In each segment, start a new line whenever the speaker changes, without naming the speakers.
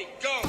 it, go.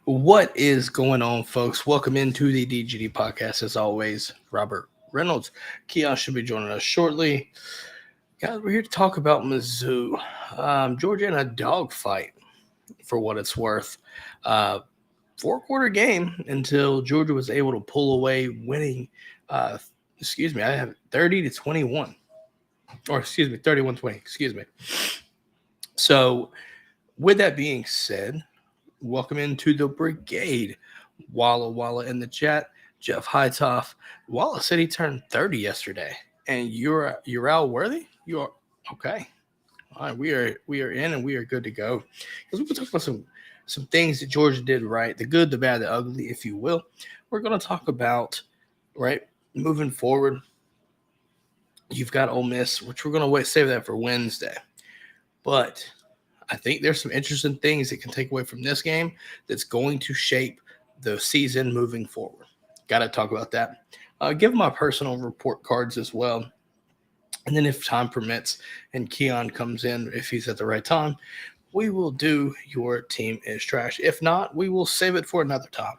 What is going on, folks? Welcome into the DGD Podcast. As always, Robert Reynolds. Keon should be joining us shortly. Guys, we're here to talk about Mizzou. Georgia in a dogfight, for what it's worth. Four-quarter game until Georgia was able to pull away, winning. I have 30-21. Or, 31-20. So, with that being said, welcome into the brigade. Walla in the chat. Jeff Hightoff. Walla said he turned 30 yesterday. And you're Al Worthy? You are okay. All right, we are in and we are good to go. Because we're going to talk about some things that Georgia did right, the good, the bad, the ugly, if you will. We're going to talk about, right, moving forward. You've got Ole Miss, which we're going to save that for Wednesday. But I think there's some interesting things that can take away from this game that's going to shape the season moving forward. Got to talk about that. Give my personal report cards as well. And then if time permits and Keon comes in, if he's at the right time, we will do your team is trash. If not, we will save it for another time.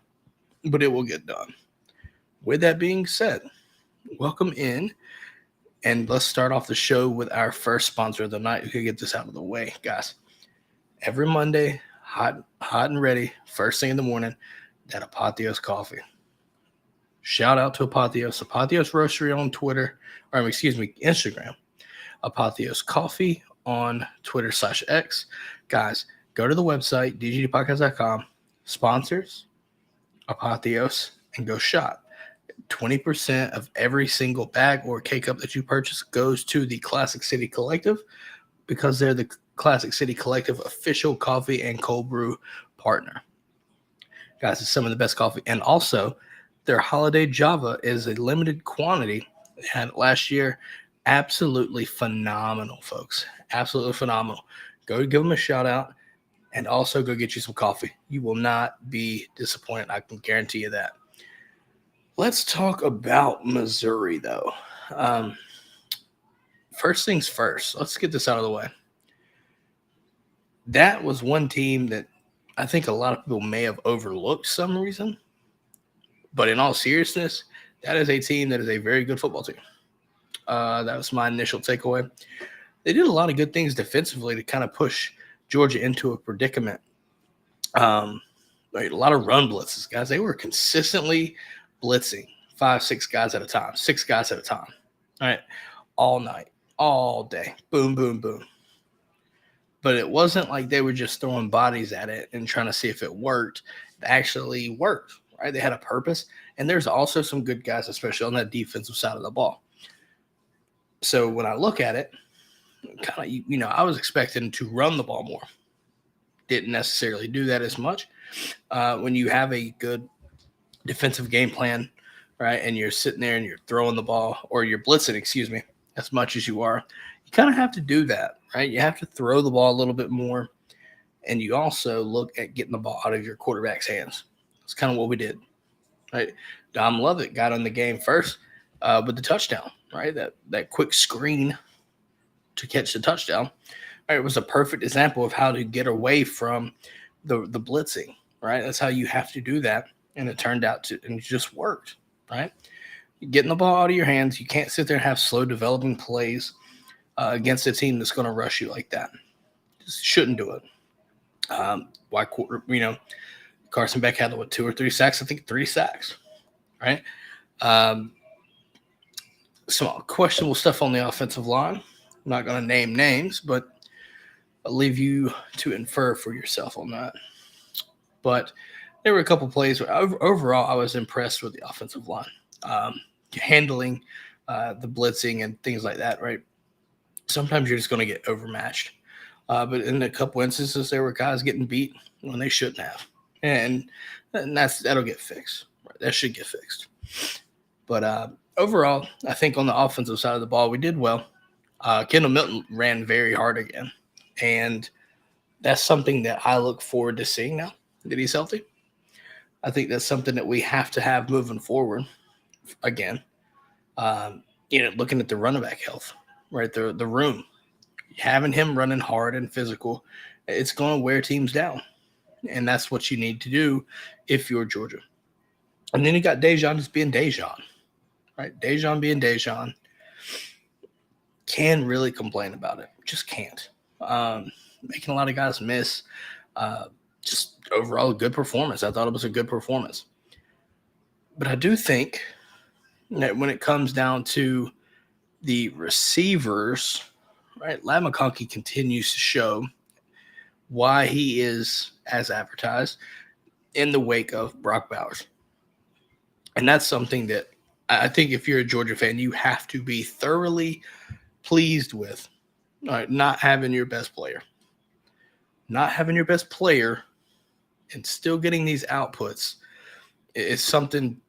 But it will get done. With that being said, welcome in. And let's start off the show with our first sponsor of the night. We could get this out of the way, guys. Every Monday, hot and ready, first thing in the morning, that Apotheos coffee. Shout out to Apotheos Roastery on Twitter, Instagram. Apotheos Coffee on Twitter/X. Guys, go to the website, dgdpodcast.com, sponsors, Apotheos, and go shop. 20% of every single bag or K-Cup that you purchase goes to the Classic City Collective because they're the Classic City Collective official coffee and cold brew partner. Guys, it's some of the best coffee. And also, their Holiday Java is a limited quantity. They had it last year. Absolutely phenomenal, folks. Absolutely phenomenal. Go give them a shout out and also go get you some coffee. You will not be disappointed. I can guarantee you that. Let's talk about Missouri, though. First things first. Let's get this out of the way. That was one team that I think a lot of people may have overlooked some reason. But in all seriousness, that is a team that is a very good football team. That was my initial takeaway. They did a lot of good things defensively to kind of push Georgia into a predicament. A lot of run blitzes, guys. They were consistently blitzing 5-6 guys at a time, 6 guys at a time. All right, all night, all day, boom, boom, boom. But it wasn't like they were just throwing bodies at it and trying to see if it worked. It actually worked, right? They had a purpose, and there's also some good guys, especially on that defensive side of the ball. So when I look at it, kind of, I was expecting to run the ball more. Didn't necessarily do that as much. When you have a good defensive game plan, right, and you're sitting there and you're throwing the ball, or you're blitzing, as much as you are, you kind of have to do that, right? You have to throw the ball a little bit more, and you also look at getting the ball out of your quarterback's hands. That's kind of what we did, right? Dom Lovett got on the game first with the touchdown, right? That quick screen to catch the touchdown. Right, it was a perfect example of how to get away from the blitzing, right? That's how you have to do that. And it turned out to, and it just worked, right? Getting the ball out of your hands. You can't sit there and have slow developing plays against a team that's going to rush you like that. Just shouldn't do it. Carson Beck had 2 or 3 sacks. I think 3 sacks, right? Some questionable stuff on the offensive line. I'm not going to name names, but I'll leave you to infer for yourself on that. But there were a couple plays where overall I was impressed with the offensive line. Handling the blitzing and things like that, right? Sometimes you're just going to get overmatched. But in a couple instances, there were guys getting beat when they shouldn't have. And that'll get fixed. Right? That should get fixed. But overall, I think on the offensive side of the ball, we did well. Kendall Milton ran very hard again. And that's something that I look forward to seeing now that he's healthy. I think that's something that we have to have moving forward again. Looking at the running back health, right? The room. Having him running hard and physical, it's going to wear teams down. And that's what you need to do if you're Georgia. And then you got Dejon just being Dejon, right? Dejon being Dejon. Can't really complain about it. Just can't. Making a lot of guys miss. Just overall a good performance. I thought it was a good performance. But I do think that when it comes down to the receivers, right, Ladd McConkey continues to show why he is as advertised in the wake of Brock Bowers. And that's something that I think if you're a Georgia fan, you have to be thoroughly pleased with. Not having your best player. Not having your best player and still getting these outputs is something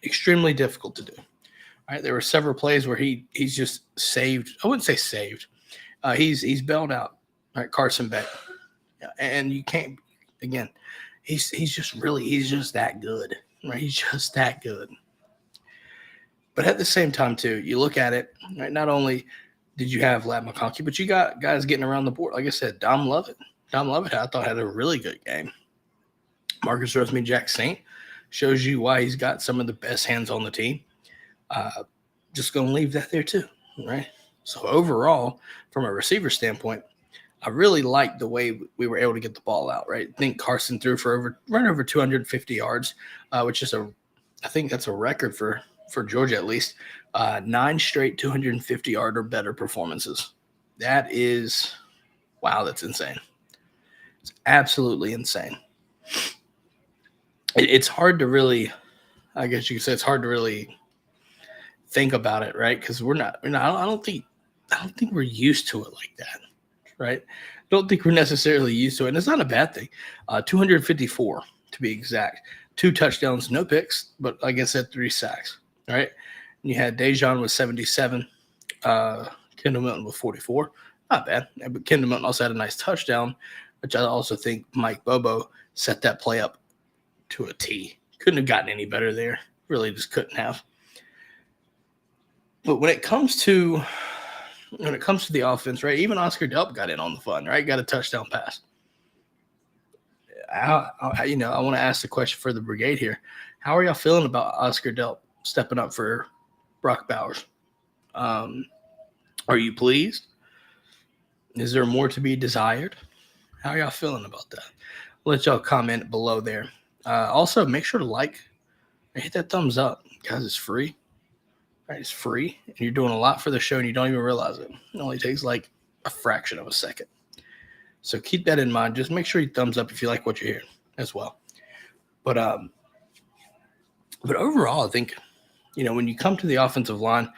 extremely difficult to do. All right, there were several plays where he's just saved. I wouldn't say saved. He's bailed out, right, Carson Beck. And you can't, again, he's just that good. Right? He's just that good. But at the same time, too, you look at it, right, not only did you have Ladd McConkey, but you got guys getting around the board. Like I said, Dom Lovett, I thought, had a really good game. Marcus Rosemy-Jack Saint shows you why he's got some of the best hands on the team. Just going to leave that there, too. right? So overall, from a receiver standpoint, I really liked the way we were able to get the ball out, right? I think Carson threw for run over 250 yards, which is I think that's a record for Georgia at least. 9 straight 250-yard or better performances. That is, wow, that's insane. It's absolutely insane. It's hard to really, I guess you could say it's hard to really think about it, right? Because we're not. I don't think we're used to it like that, right? I don't think we're necessarily used to it, and it's not a bad thing. 254 to be exact, 2 touchdowns, no picks, but like I said, 3 sacks. All right, and you had Dejon with 77, Kendall Milton with 44. Not bad, but Kendall Milton also had a nice touchdown, which I also think Mike Bobo set that play up to a T. Couldn't have gotten any better there. Really, just couldn't have. But when it comes to the offense, right? Even Oscar Delp got in on the fun, right? Got a touchdown pass. I want to ask the question for the brigade here. How are y'all feeling about Oscar Delp stepping up for Brock Bowers? Are you pleased? Is there more to be desired? How are y'all feeling about that? I'll let y'all comment below there. Also, make sure to like and hit that thumbs up. Guys, it's free. Right, it's free, and you're doing a lot for the show, and you don't even realize it. It only takes like a fraction of a second. So keep that in mind. Just make sure you thumbs up if you like what you hear as well. But overall, I think, when you come to the offensive line,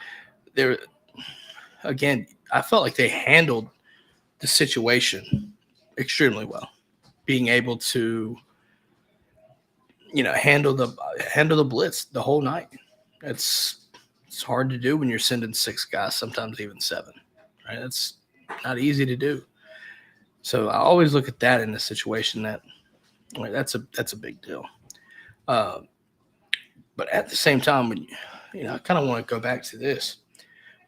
again, I felt like they handled the situation extremely well, being able to, handle the blitz the whole night. It's hard to do when you're sending 6 guys, sometimes even 7, right? That's not easy to do. So I always look at that in a situation that's a big deal. But at the same time, when I kind of want to go back to this.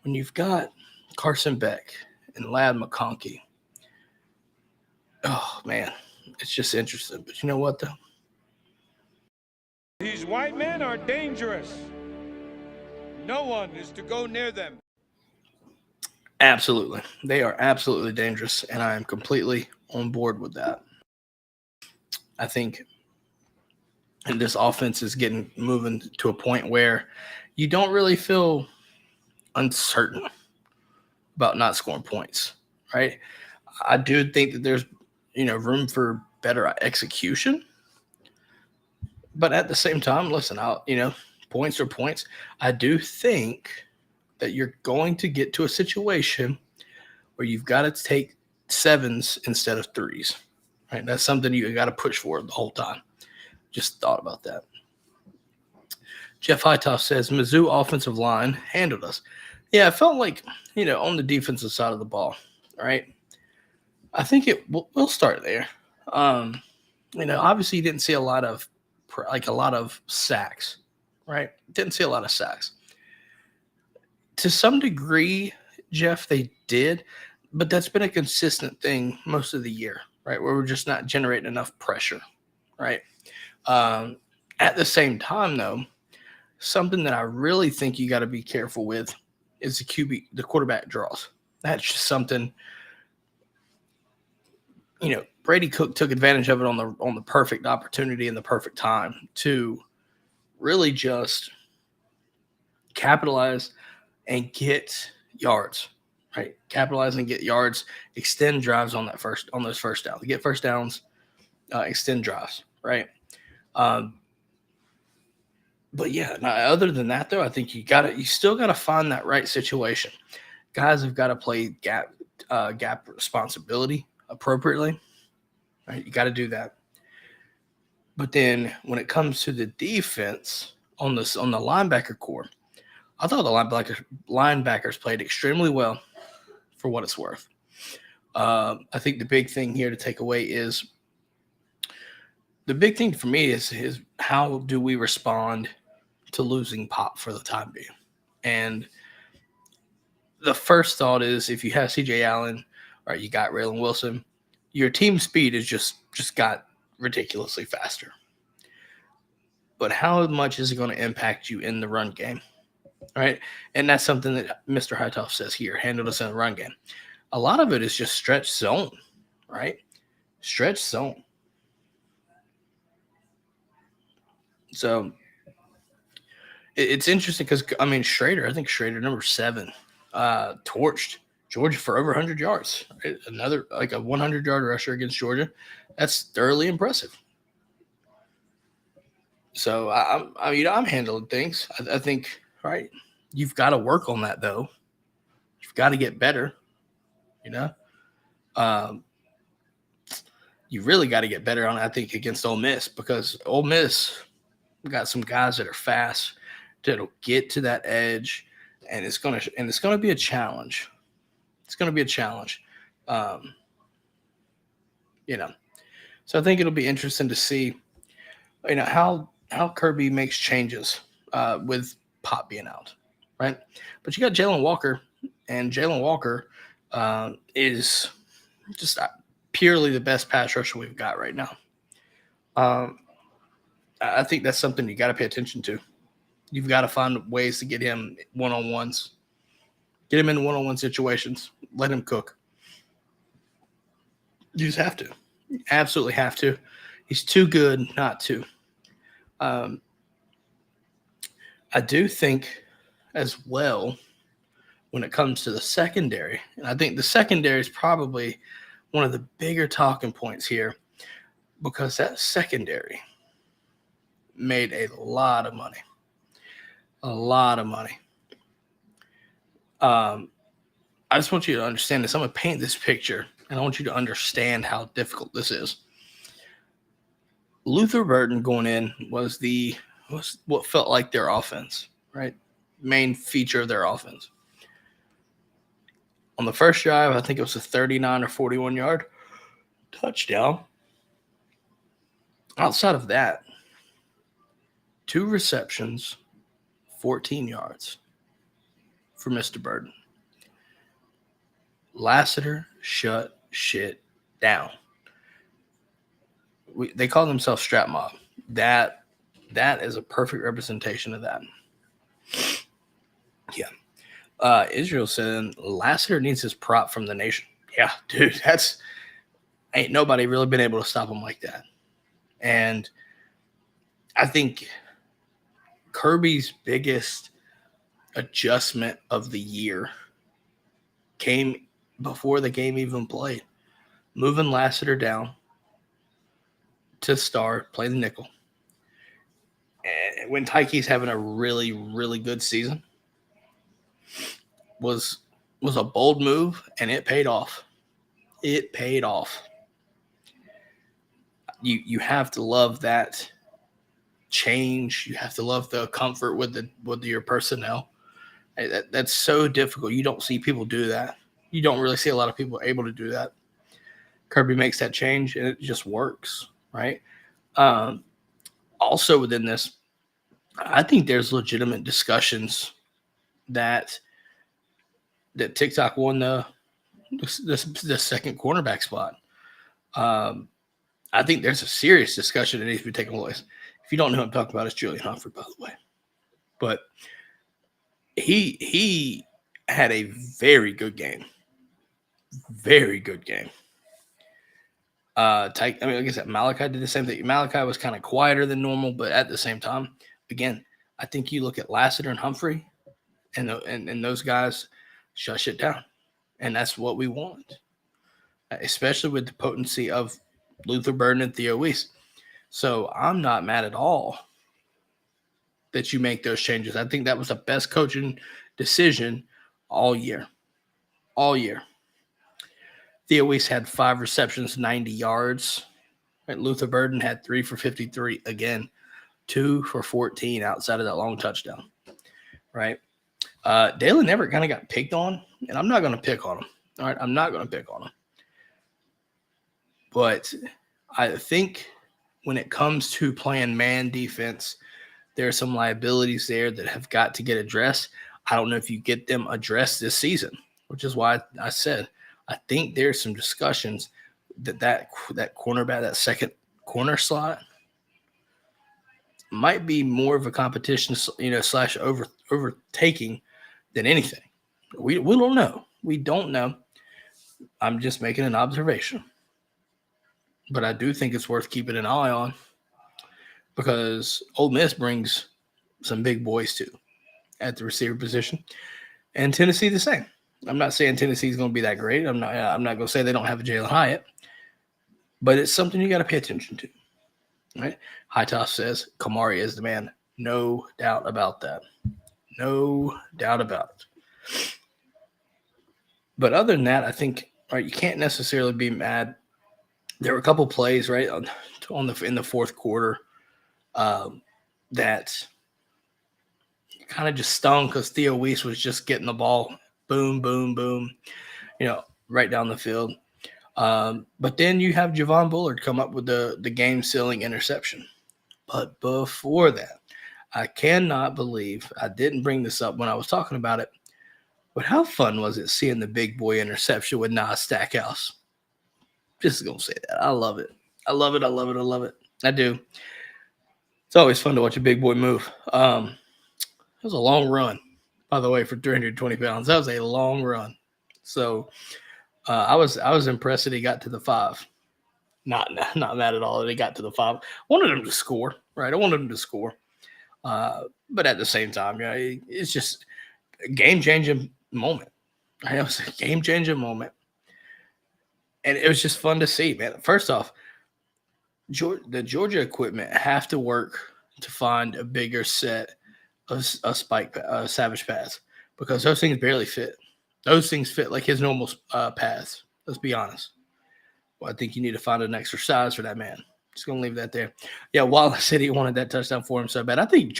When you've got Carson Beck and Ladd McConkey, oh man, it's just interesting. But you know what though?
These white men are dangerous. No one is to go near them.
Absolutely. They are absolutely dangerous, and I am completely on board with that. I think this offense is moving to a point where you don't really feel uncertain about not scoring points, right? I do think that there's, room for better execution. But at the same time, listen, points are points. I do think that you're going to get to a situation where you've got to take 7s instead of 3s, right? That's something you got to push for the whole time. Just thought about that. Jeff Hightoff says, Mizzou offensive line handled us. Yeah, it felt like, on the defensive side of the ball, right? I think we'll start there. Obviously you didn't see a lot of sacks, right? Didn't see a lot of sacks. To some degree, Jeff, they did, but that's been a consistent thing most of the year, right? Where we're just not generating enough pressure, right? At the same time, though, something that I really think you got to be careful with is the quarterback draws. That's just something, Brady Cook took advantage of it on the perfect opportunity and the perfect time to really just capitalize and get yards, right? Capitalize and get yards, extend drives on those first downs. Get first downs, extend drives, right? But yeah, other than that though, I think you still gotta find that right situation. Guys have got to play gap responsibility appropriately. Right? You got to do that. But then when it comes to the defense on the linebacker core, I thought the linebackers played extremely well for what it's worth. I think the big thing here to take away is the big thing for me is how do we respond to losing Pop for the time being? And the first thought is if you have CJ Allen or you got Raylan Wilson, your team speed is just got ridiculously faster. But how much is it going to impact you in the run game? right? And that's something that Mr. Hightoff says here, handled us in the run game. A lot of it is just stretch zone, right? Stretch zone. So it's interesting because, I mean, I think Schrader, number 7, torched Georgia for over 100 yards. Right? Another, like a 100-yard rusher against Georgia. That's thoroughly impressive. So I'm handling things. I think, right, you've got to work on that, though. You've got to get better, you know. You really got to get better on, I think, against Ole Miss, because Ole Miss got some guys that are fast that'll get to that edge, and it's gonna be a challenge. It's gonna be a challenge, you know. So I think it'll be interesting to see, you know, how Kirby makes changes with Pop being out, right? But you got Jalen Walker, and Jalen Walker is just purely the best pass rusher we've got right now. I think that's something you got to pay attention to. You've got to find ways to get him one-on-ones, get him in one-on-one situations, let him cook. You just have to. You absolutely have to. He's too good not to. I do think as well, when it comes to the secondary, and I think the secondary is probably one of the bigger talking points here, because that secondary made a lot of money. A lot of money. I just want you to understand this. I'm going to paint this picture, and I want you to understand how difficult this is. Luther Burden going in was what felt like their offense, right? Main feature of their offense. On the first drive, I think it was a 39 or 41-yard touchdown. Outside of that, 2 receptions, 14 yards for Mr. Burden. Lassiter shut shit down. They call themselves Strap Mob. That is a perfect representation of that. Yeah. Israel said Lassiter needs his prop from the nation. Yeah, dude, ain't nobody really been able to stop him like that. And I think Kirby's biggest adjustment of the year came before the game even played. Moving Lassiter down to start, play the nickel. And when Tyke's having a really, really good season, was a bold move, and it paid off. It paid off. You have to love that change. You have to love the comfort with your personnel. That's so difficult. You don't see people do that. You don't really see a lot of people able to do that. Kirby makes that change, and it just works, right? Also within this, I think there's legitimate discussions that TikTok won the second cornerback spot. I think there's a serious discussion that needs to be taking place. If you don't know what I'm talking about, it's Julian Humphrey, by the way. But he had a very good game. Very good game. Like I said, Malachi did the same thing. Malachi was kind of quieter than normal, but at the same time, again, I think you look at Lassiter and Humphrey, and those guys shut shit down, and that's what we want, especially with the potency of Luther Burden and Theo Weiss. So I'm not mad at all that you make those changes. I think that was the best coaching decision all year. All year. Theo Weiss had 5 receptions, 90 yards. Right? Luther Burden had 3 for 53. Again, 2 for 14 outside of that long touchdown. Right? Dalen Everett kind of got picked on, and I'm not going to pick on him. All right? I'm not going to pick on him. But I think when it comes to playing man defense, there are some liabilities there that have got to get addressed. I don't know if you get them addressed this season, which is why I said I think there's some discussions that cornerback, that second corner slot, might be more of a competition, slash overtaking than anything. We don't know. We don't know. I'm just making an observation. But I do think it's worth keeping an eye on because Ole Miss brings some big boys too at the receiver position, and Tennessee the same. I'm not saying Tennessee's going to be that great. I'm not going to say they don't have a Jalen Hyatt, but it's something you got to pay attention to. Right? Hightoss says Kamari is the man. No doubt about that. No doubt about it. But other than that, I think you can't necessarily be mad. There were a couple plays right in the fourth quarter that kind of just stung because Theo Weiss was just getting the ball, boom, boom, boom, right down the field. But then you have Javon Bullard come up with the game-sealing interception. But before that, I cannot believe I didn't bring this up when I was talking about it. But how fun was it seeing the big boy interception with Nas Stackhouse? Just going to say that. I love it. I love it. I love it. I love it. I do. It's always fun to watch a big boy move. It was a long run, by the way, for 320 pounds. That was a long run. So I was impressed that he got to the 5. Not mad at all that he got to the 5. I wanted him to score, right? I wanted him to score. But at the same time, it's just a game-changing moment. It was a game-changing moment. And it was just fun to see, man. First off, the Georgia equipment have to work to find a bigger set of Savage paths because those things barely fit. Those things fit like his normal paths. Let's be honest. Well, I think you need to find an exercise for that man. Just gonna leave that there. Yeah, Wallace said he wanted that touchdown for him so bad. I think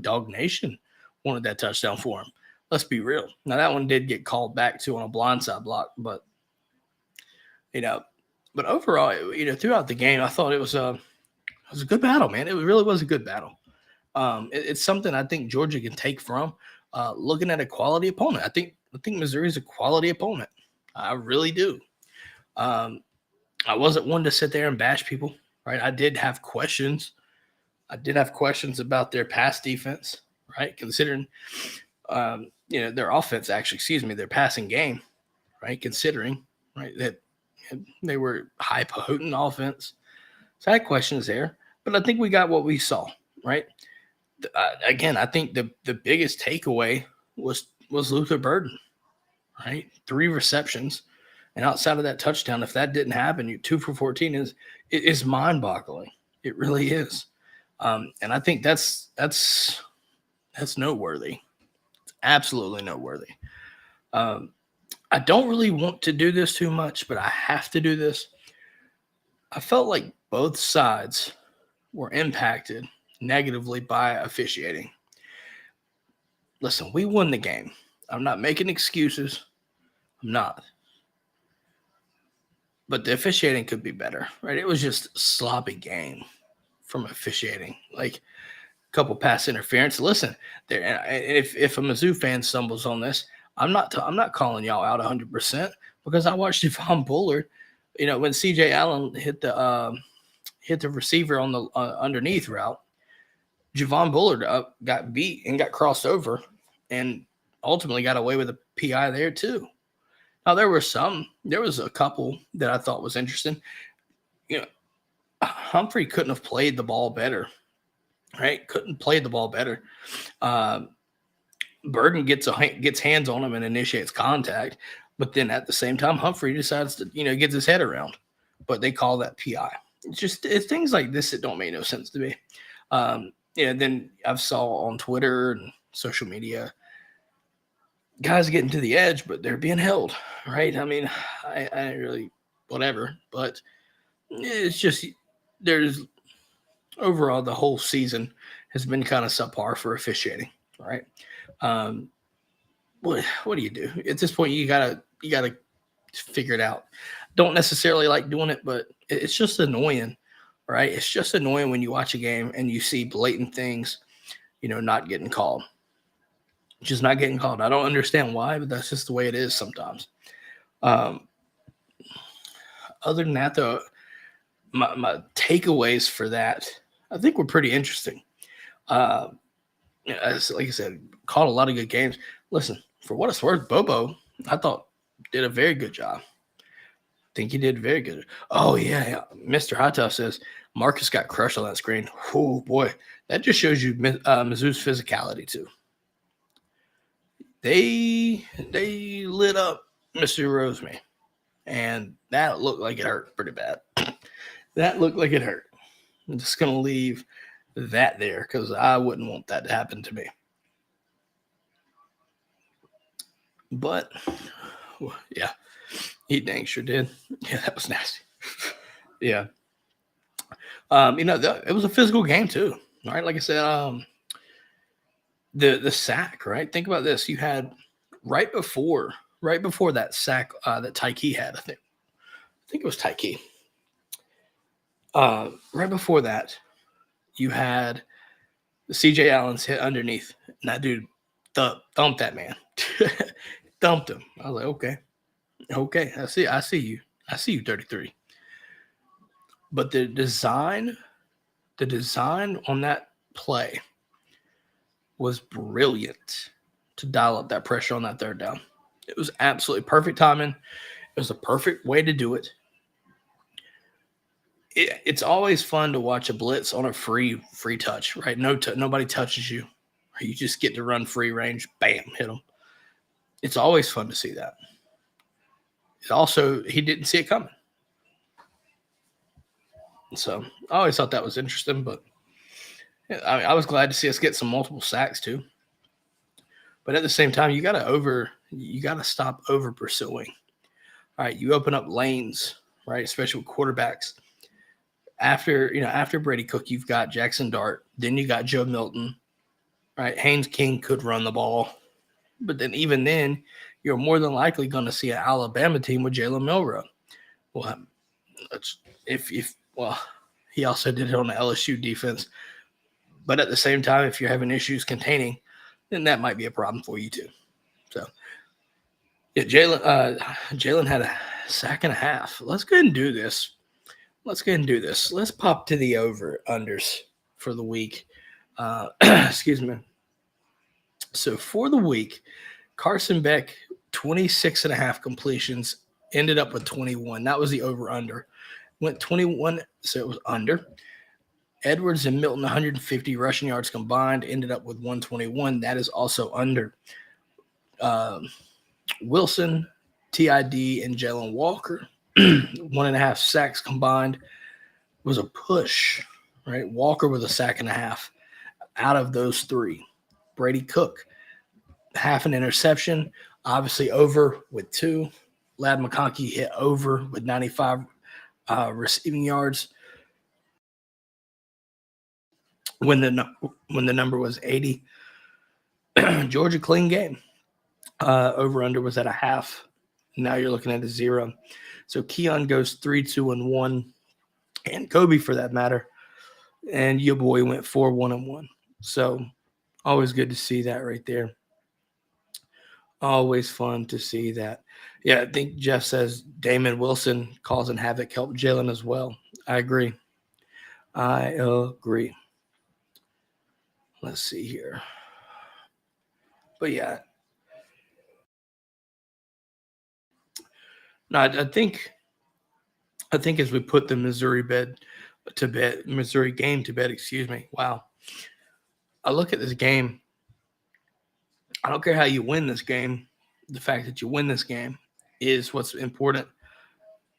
Dog Nation wanted that touchdown for him. Let's be real. Now that one did get called back to on a blindside block, but but overall, throughout the game, I thought it was a good battle, man. It really was a good battle. It's something I think Georgia can take from looking at a quality opponent. I think Missouri is a quality opponent. I really do. I wasn't one to sit there and bash people, right? I did have questions. About their pass defense, right? Considering, their offense, their passing game, right? Considering, right, that they were high potent offense. So I had questions there, but I think we got what we saw, right? Again, I think the biggest takeaway was Luther Burden, right? 3 receptions. And outside of that touchdown, if that didn't happen, you 2 for 14 is mind-boggling. It really is. And I think that's noteworthy. It's absolutely noteworthy. I don't really want to do this too much, but I have to do this. I felt like both sides were impacted negatively by officiating. Listen, we won the game. I'm not making excuses. I'm not. But the officiating could be better, right? It was just a sloppy game from officiating. Like a couple pass interference. Listen, there. If a Mizzou fan stumbles on this, I'm not calling y'all out 100% because I watched Javon Bullard. When C.J. Allen hit the receiver on the underneath route, Javon Bullard got beat and got crossed over, and ultimately got away with a PI there too. Now, there was a couple that I thought was interesting. Humphrey couldn't have played the ball better, right? Couldn't play the ball better. Burden gets hands on him and initiates contact, but then at the same time, Humphrey decides to, gets his head around, but they call that PI. It's things like this that don't make no sense to me. Then I've saw on Twitter and social media, guys getting to the edge, but they're being held, right? I mean, I ain't really whatever, but it's just there's overall the whole season has been kind of subpar for officiating, right? What do you do at this point? You gotta figure it out. Don't necessarily like doing it, but it's just annoying, right? It's just annoying when you watch a game and you see blatant things, not getting called. Just not getting called. I don't understand why, but that's just the way it is sometimes. Other than that, though, my takeaways for that, I think were pretty interesting. Like I said, caught a lot of good games. Listen, for what it's worth, Bobo, I thought did a very good job. Think he did very good. Oh yeah. Mr. Hot Tough says Marcus got crushed on that screen. Oh boy, that just shows you Mizzou's physicality too. They lit up Mr. Roseman, and that looked like it hurt pretty bad. That looked like it hurt. I'm just gonna leave that there because I wouldn't want that to happen to me. But yeah, he dang sure did. Yeah, that was nasty. Yeah. It was a physical game too. All right, like I said, the sack, right? Think about this. You had right before that sack that Tyke had, I think it was Tyke. Right before that, you had CJ Allen's hit underneath, and that dude thumped that man. Thumped him. I was like, okay, I see you, 33. But the design on that play was brilliant to dial up that pressure on that third down. It was absolutely perfect timing. It was a perfect way to do it. It's always fun to watch a blitz on a free touch, right? Nobody touches you. You just get to run free range, bam, hit them. It's always fun to see that. He didn't see it coming. So I always thought that was interesting, but I was glad to see us get some multiple sacks too. But at the same time, you got to stop over pursuing. All right, you open up lanes, right? Especially with quarterbacks. After Brady Cook, you've got Jackson Dart. Then you got Joe Milton, right? Haynes King could run the ball, but then even then, you're more than likely going to see an Alabama team with Jalen Milroe. Well, he also did it on the LSU defense. But at the same time, if you're having issues containing, then that might be a problem for you too. So, yeah, Jalen had a sack and a half. Let's go ahead and do this. Let's pop to the over-unders for the week. Excuse me. So for the week, Carson Beck, 26.5 completions, ended up with 21. That was the over-under. Went 21, so it was under. Edwards and Milton, 150 rushing yards combined, ended up with 121. That is also under. Wilson, TID, and Jalen Walker, 1.5 sacks combined, was a push, right? Walker with a sack and a half out of those three. Brady Cook, half an interception, obviously over with 2. Ladd McConkey hit over with 95 receiving yards. When the number was 80. Georgia clean game. Over under was at a half. Now you're looking at a 0. So Keon goes 3-2-1, and Kobe for that matter. And your boy went 4-1-1. So always good to see that right there. Always fun to see that. Yeah, I think Jeff says Damon Wilson causing havoc helped Jalen as well. I agree. Let's see here. But yeah. No, I think as we put the Missouri game to bed, excuse me. Wow. I look at this game. I don't care how you win this game. The fact that you win this game is what's important,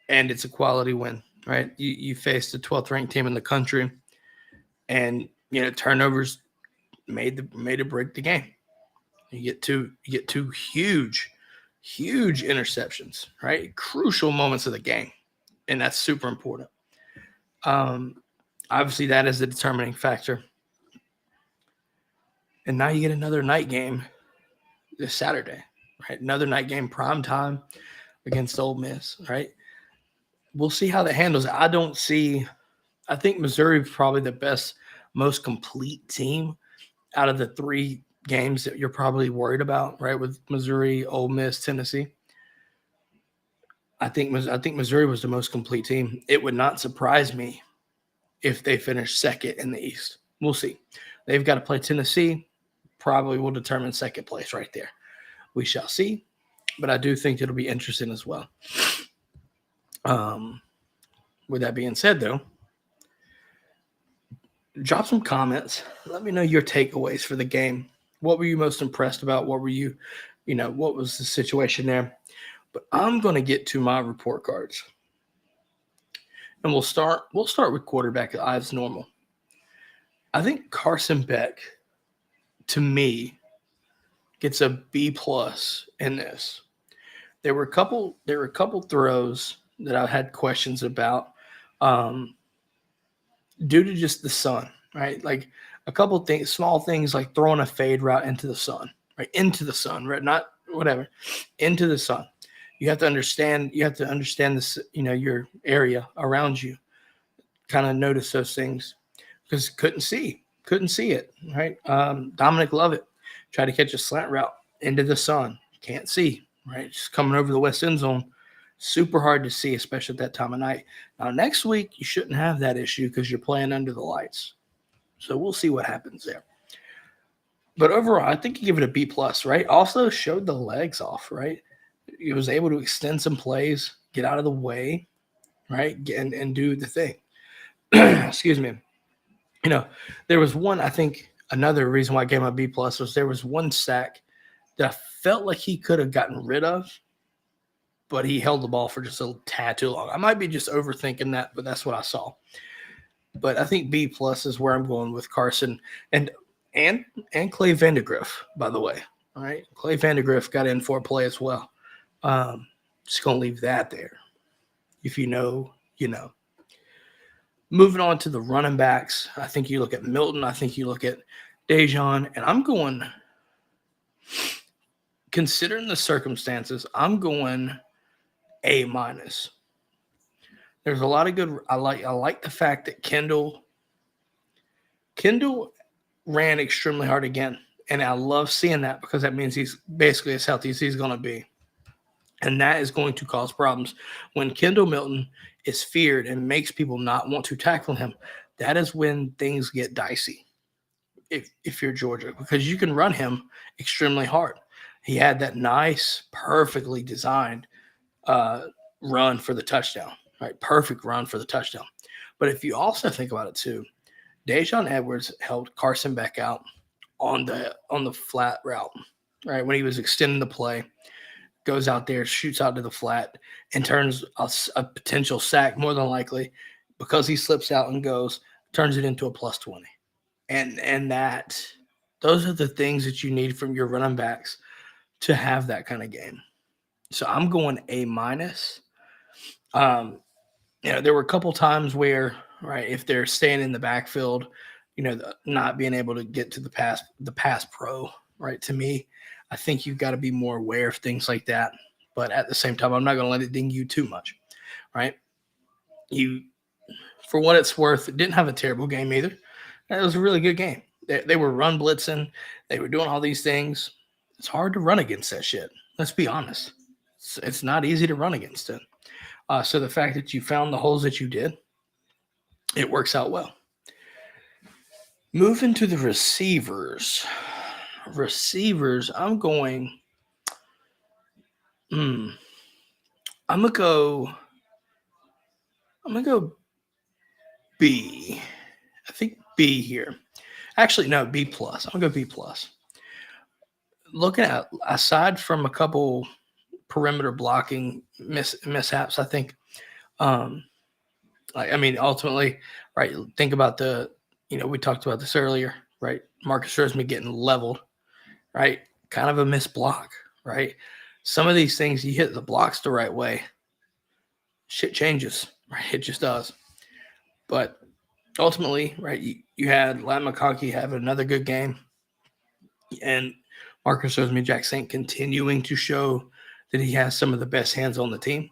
and it's a quality win, right? You faced the 12th ranked team in the country, and turnovers made or break the game. You get two huge interceptions, right? Crucial moments of the game, and that's super important. Obviously, that is the determining factor. And now you get another night game this Saturday, right? Another night game, prime time against Ole Miss, right? We'll see how that handles it. I think Missouri is probably the best, most complete team out of the 3 games that you're probably worried about, right? With Missouri, Ole Miss, Tennessee. I think Missouri was the most complete team. It would not surprise me if they finished second in the East. We'll see. They've got to play Tennessee. Probably will determine second place right there. We shall see. But I do think it'll be interesting as well. With that being said, though, drop some comments. Let me know your takeaways for the game. What were you most impressed about? What were you, what was the situation there? But I'm going to get to my report cards. And we'll start with quarterback as normal. I think Carson Beck, to me, gets a B+ in this. There were a couple throws that I had questions about due to just the sun, right? Like a couple things, small things like throwing a fade route into the sun, right? Into the sun, right? Not whatever, into the sun. You have to understand this, your area around you. Kind of notice those things because couldn't see it, right? Dominic Lovett tried to catch a slant route into the sun. Can't see, right? Just coming over the west end zone. Super hard to see, especially at that time of night. Now, next week, you shouldn't have that issue because you're playing under the lights. So we'll see what happens there. But overall, I think you give it a B+, right? Also showed the legs off, right? He was able to extend some plays, get out of the way, right? And do the thing. Excuse me. There was one, I think another reason why I gave him a B+ was there was one sack that I felt like he could have gotten rid of, but he held the ball for just a tad too long. I might be just overthinking that, but that's what I saw. But I think B+ is where I'm going with Carson and Clay Vandegrift, by the way. All right. Clay Vandegrift got in for a play as well. Just going to leave that there. If you know, you know. Moving on to the running backs, I think you look at Milton. I think you look at Dejon. And I'm going, considering the circumstances, I'm going A-. There's a lot of good. I like the fact that Kendall ran extremely hard again. And I love seeing that because that means he's basically as healthy as he's going to be. And that is going to cause problems. When Kendall Milton is feared and makes people not want to tackle him, that is when things get dicey if you're Georgia, because you can run him extremely hard. He had that nice, perfectly designed run for the touchdown, right? Perfect run for the touchdown. But if you also think about it too, Dejon Edwards held Carson Beck out on the flat route, right? When he was extending the play, goes out there, shoots out to the flat, and turns a potential sack, more than likely, because he slips out and turns it into a +20. And those are the things that you need from your running backs to have that kind of game. So I'm going A-. There were a couple times where, right, if they're staying in the backfield, not being able to get to the pass pro, right? To me, I think you've got to be more aware of things like that. But at the same time, I'm not going to let it ding you too much, right? For what it's worth, it didn't have a terrible game either. It was a really good game. They were run blitzing. They were doing all these things. It's hard to run against that shit. Let's be honest. It's not easy to run against it. So the fact that you found the holes that you did, it works out well. Moving to the receivers. I'm going I'm gonna go B. I think B here. Actually, no, B+. I'm gonna go B+. Looking at, aside from a couple perimeter blocking mishaps, I think ultimately, right, think about we talked about this earlier, right? Marcus Roseman getting leveled, right? Kind of a missed block, right? Some of these things, you hit the blocks the right way, shit changes, right? It just does. But ultimately, right, you had Lat McConkey have another good game, and Marcus Roseman-Jack Saint continuing to show that he has some of the best hands on the team.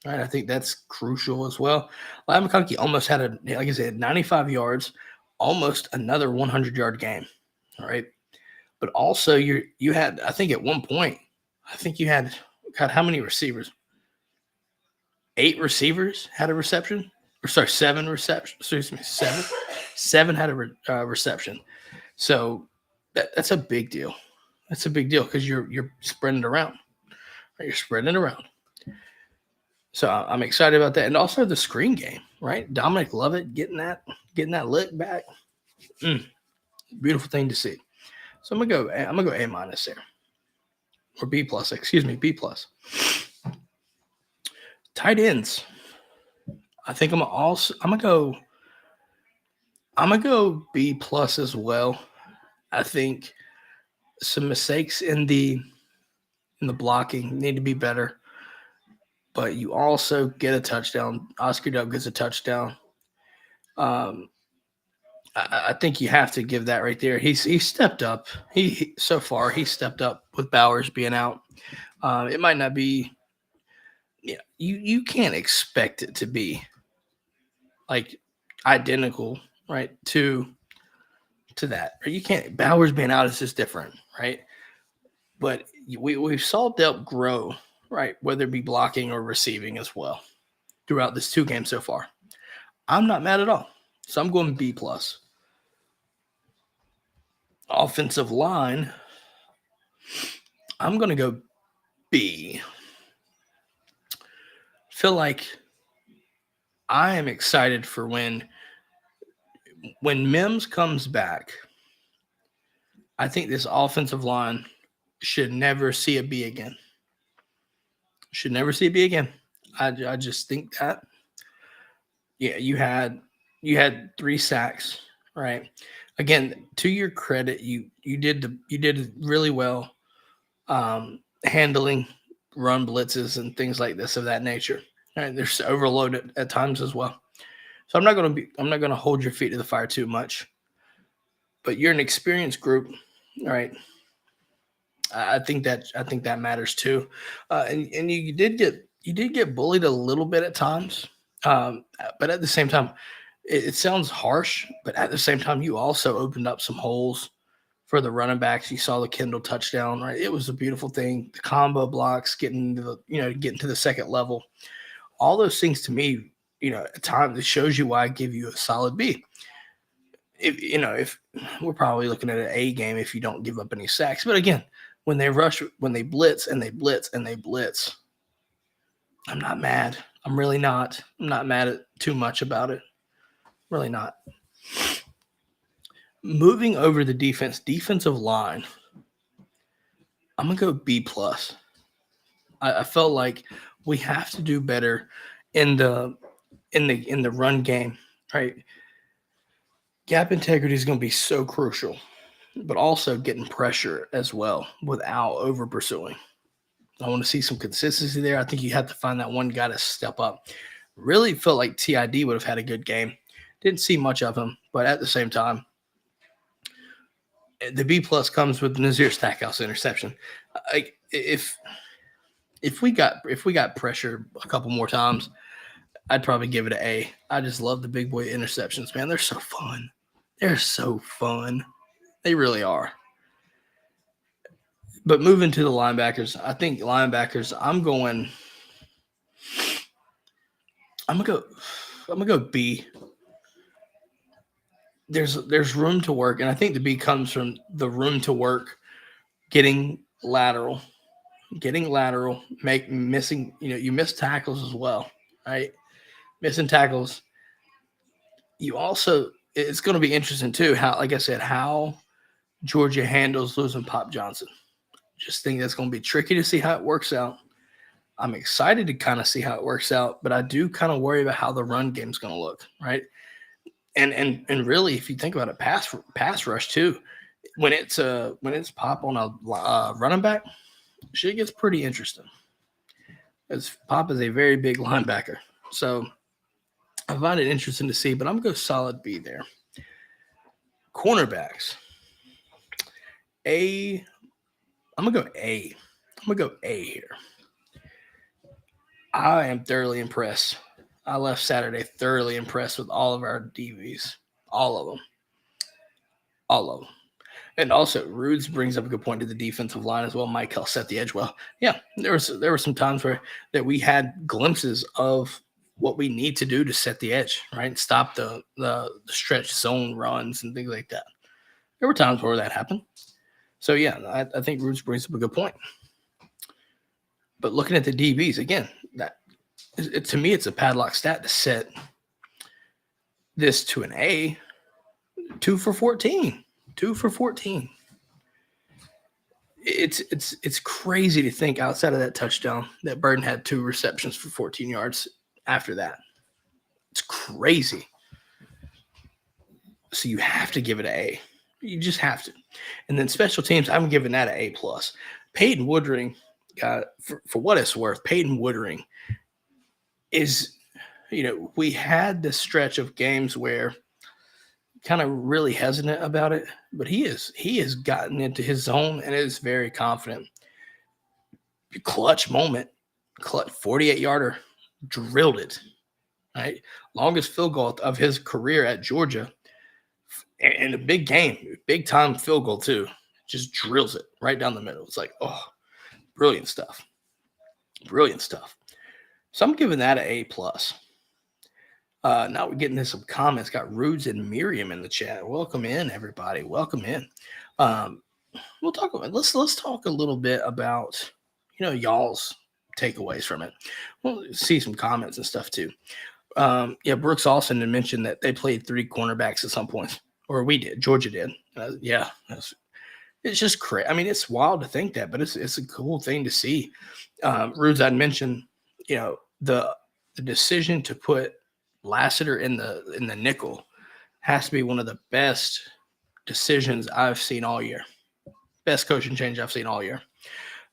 Right, I think that's crucial as well. Lat McConkey almost had 95 yards, almost another 100-yard game. All right. But also you had, I think at one point, you had, God, how many receivers? 8 receivers had a reception. Or sorry, 7 receptions. Excuse me, 7. 7 had a reception. So that's a big deal. That's a big deal because you're spreading it around. Right? You're spreading it around. So I'm excited about that, and also the screen game. Right, Dominic Lovett getting that look back. Beautiful thing to see. So I'm gonna go A minus there, or B plus. Excuse me, B plus. Tight ends. I think I'm gonna go B plus as well. I think some mistakes in the blocking need to be better, but you also get a touchdown. Oscar Dub gets a touchdown. I think you have to give that right there. He stepped up. He stepped up with Bowers being out. It might not be. Yeah, you can't expect it to be like identical, right, to that. You can't. Bowers being out is just different, right? But we've saw Delp grow, right, whether it be blocking or receiving as well throughout this 2 games so far. I'm not mad at all. So I'm going B plus. Offensive line, I'm going to go B. Feel like I am excited for when Mims comes back. I think this offensive line should never see a B again. Should never see a B again. I just think that. Yeah, you had 3 sacks, right? Again, to your credit, you did really well handling run blitzes and things like this of that nature. Right? They're overloaded at times as well. So I'm not going to hold your feet to the fire too much. But you're an experienced group, right? I think that matters too. And you did get bullied a little bit at times. But at the same time, it sounds harsh, but at the same time, you also opened up some holes for the running backs. You saw the Kendall touchdown, right? It was a beautiful thing. The combo blocks, getting to the second level. All those things to me, at times, it shows you why I give you a solid B. If we're probably looking at an A game if you don't give up any sacks. But again, when they rush, when they blitz and they blitz and they blitz, I'm not mad. I'm really not. I'm not mad at too much about it. Really not. Moving over the defensive line, I'm gonna go B plus. I felt like we have to do better in the run game, right? Gap integrity is going to be so crucial, but also getting pressure as well without over pursuing. I want to see some consistency there. I think you have to find that one guy to step up. Really felt like TID would have had a good game. Didn't see much of him, but at the same time, the B plus comes with Nazir Stackhouse interception. If we got pressure a couple more times, I'd probably give it an A. I just love the big boy interceptions, man. They're so fun. They're so fun. They really are. But moving to the linebackers, I think linebackers, I'm gonna go B. There's room to work, and I think the B comes from the room to work, getting lateral, missing. You miss tackles as well, right? Missing tackles. You also, it's going to be interesting too. How Georgia handles losing Pop Johnson. Just think that's going to be tricky to see how it works out. I'm excited to kind of see how it works out, but I do kind of worry about how the run game's going to look, right? And really, if you think about it, pass rush too. When it's Pop on a running back, shit gets pretty interesting. As Pop is a very big linebacker, so I find it interesting to see. But I'm gonna go solid B there. Cornerbacks, A. I'm gonna go A. I'm gonna go A here. I am thoroughly impressed. I left Saturday thoroughly impressed with all of our DVs. All of them. And also, Rudes brings up a good point to the defensive line as well. Michael set the edge well. Yeah, there were some times that we had glimpses of what we need to do to set the edge, right? Stop the stretch zone runs and things like that. There were times where that happened. So, yeah, I think Roots brings up a good point. But looking at the DBs, again, to me, it's a padlock stat to set this to an A. 2 for 14. 2 for 14. It's crazy to think outside of that touchdown that Burden had 2 receptions for 14 yards after that. It's crazy. So you have to give it an A. You just have to. And then special teams, I'm giving that an A+. Peyton Woodring, for what it's worth, Peyton Woodring is, we had this stretch of games where kind of really hesitant about it, but he has gotten into his zone and is very confident. Clutch moment, 48-yarder, drilled it, right? Longest field goal of his career at Georgia, and a big game, big time field goal too. Just drills it right down the middle. It's like, oh, brilliant stuff. Brilliant stuff. So I'm giving that an A+. Now we're getting into some comments. Got Rudes and Miriam in the chat. Welcome in, everybody. Welcome in. We'll talk about let's talk a little bit about y'all's takeaways from it. We'll see some comments and stuff too. Brooks Austin had mentioned that they played 3 cornerbacks at some point, or we did. Georgia did. It's just crazy. I mean, it's wild to think that, but it's a cool thing to see. Rudes, I'd mentioned, the decision to put Lassiter in the nickel has to be one of the best decisions I've seen all year. Best coaching change I've seen all year.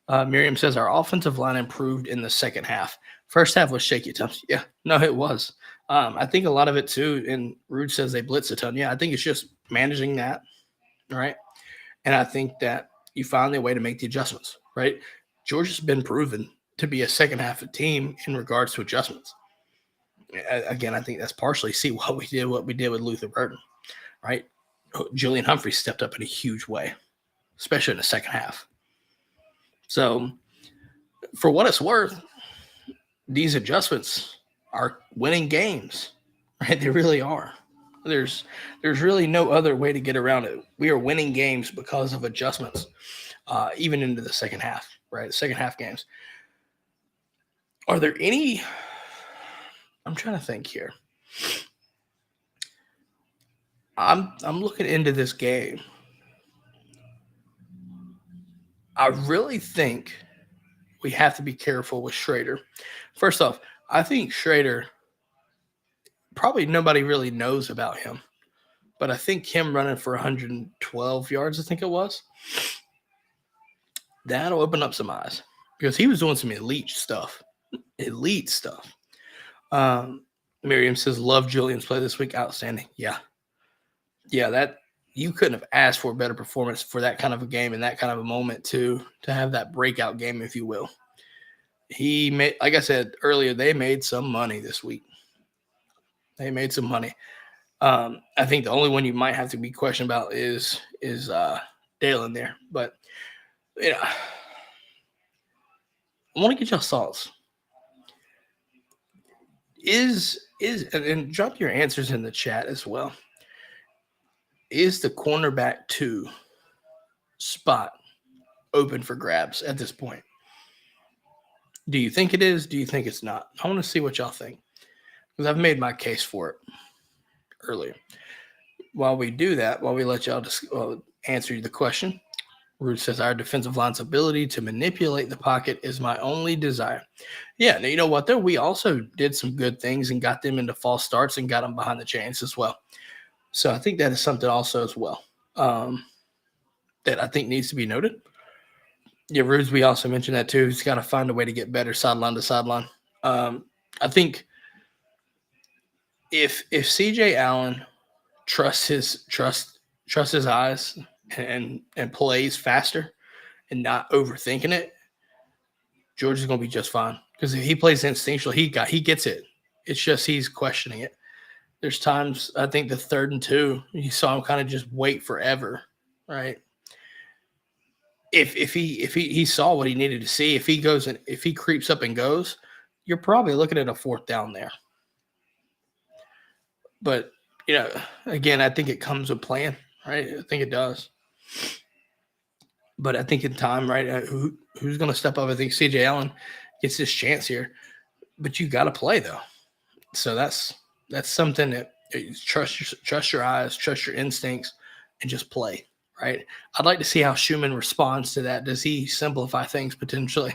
Miriam says our offensive line improved in the second half. First half was shaky attempts. Yeah, no, it was. I think a lot of it too, and Rude says they blitz a ton. Yeah, I think it's just managing that, right? And I think that you find a way to make the adjustments, right? Georgia's been proven to be a second half team in regards to adjustments. Again, I think that's partially what we did with Luther Burden, right? Julian Humphrey stepped up in a huge way, especially in the second half. So for what it's worth, these adjustments are winning games, right? They really are. There's really no other way to get around it. We are winning games because of adjustments, even into the second half, right? Second half games. Are there any? I'm trying to think here. I'm looking into this game. I really think we have to be careful with Schrader. First off, I think Schrader, probably nobody really knows about him, but I think him running for 112 yards, I think it was, that'll open up some eyes because he was doing some elite stuff. Miriam says, love Julian's play this week. Outstanding. Yeah, that you couldn't have asked for a better performance for that kind of a game and that kind of a moment to have that breakout game, if you will. He made, like I said earlier, they made some money this week. They made some money. I think the only one you might have to be questioned about is Dale in there. But I want to get your thoughts. And drop your answers in the chat as well. Is the cornerback 2 spot open for grabs at this point? Do you think it is? Do you think it's not? I want to see what y'all think because I've made my case for it earlier. While we do that, while we let y'all answer the question, Rude says our defensive line's ability to manipulate the pocket is my only desire. Yeah, now you know what though? We also did some good things and got them into false starts and got them behind the chains as well. So I think that is something also as well that I think needs to be noted. Yeah, Rudes, we also mentioned that too. He's got to find a way to get better sideline to sideline. I think if CJ Allen trusts his eyes and plays faster and not overthinking it, Georgia's going to be just fine. Because if he plays instinctual, he gets it. It's just he's questioning it. There's times, I think the 3rd and 2, you saw him kind of just wait forever, right? If he saw what he needed to see, if he creeps up and goes, you're probably looking at a 4th down there. But, again, I think it comes with plan. right? I think it does. But I think in time, right, who's going to step up? I think C.J. Allen gets this chance here. But you got to play, though. So that's something that trust your eyes, trust your instincts, and just play, right? I'd like to see how Schumann responds to that. Does he simplify things potentially?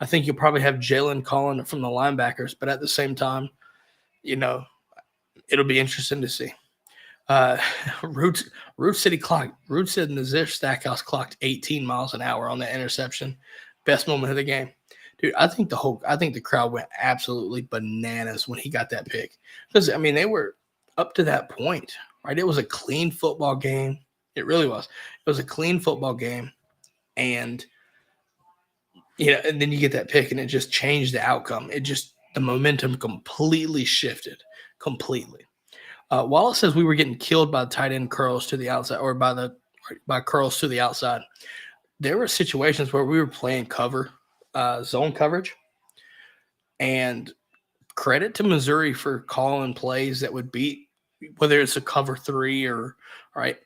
I think you'll probably have Jalen calling from the linebackers, but at the same time, it'll be interesting to see. Root Sid Nazir Stackhouse clocked 18 miles an hour on that interception. Best moment of the game. Dude, I think the crowd went absolutely bananas when he got that pick. Because, they were up to that point, right? It was a clean football game. It really was. It was a clean football game. And, and then you get that pick, and it just changed the outcome. The momentum completely shifted. Completely. Wallace says we were getting killed by the tight end curls to the outside, or by curls to the outside. There were situations where we were playing zone coverage, and credit to Missouri for calling plays that would beat, whether it's a cover 3 or right,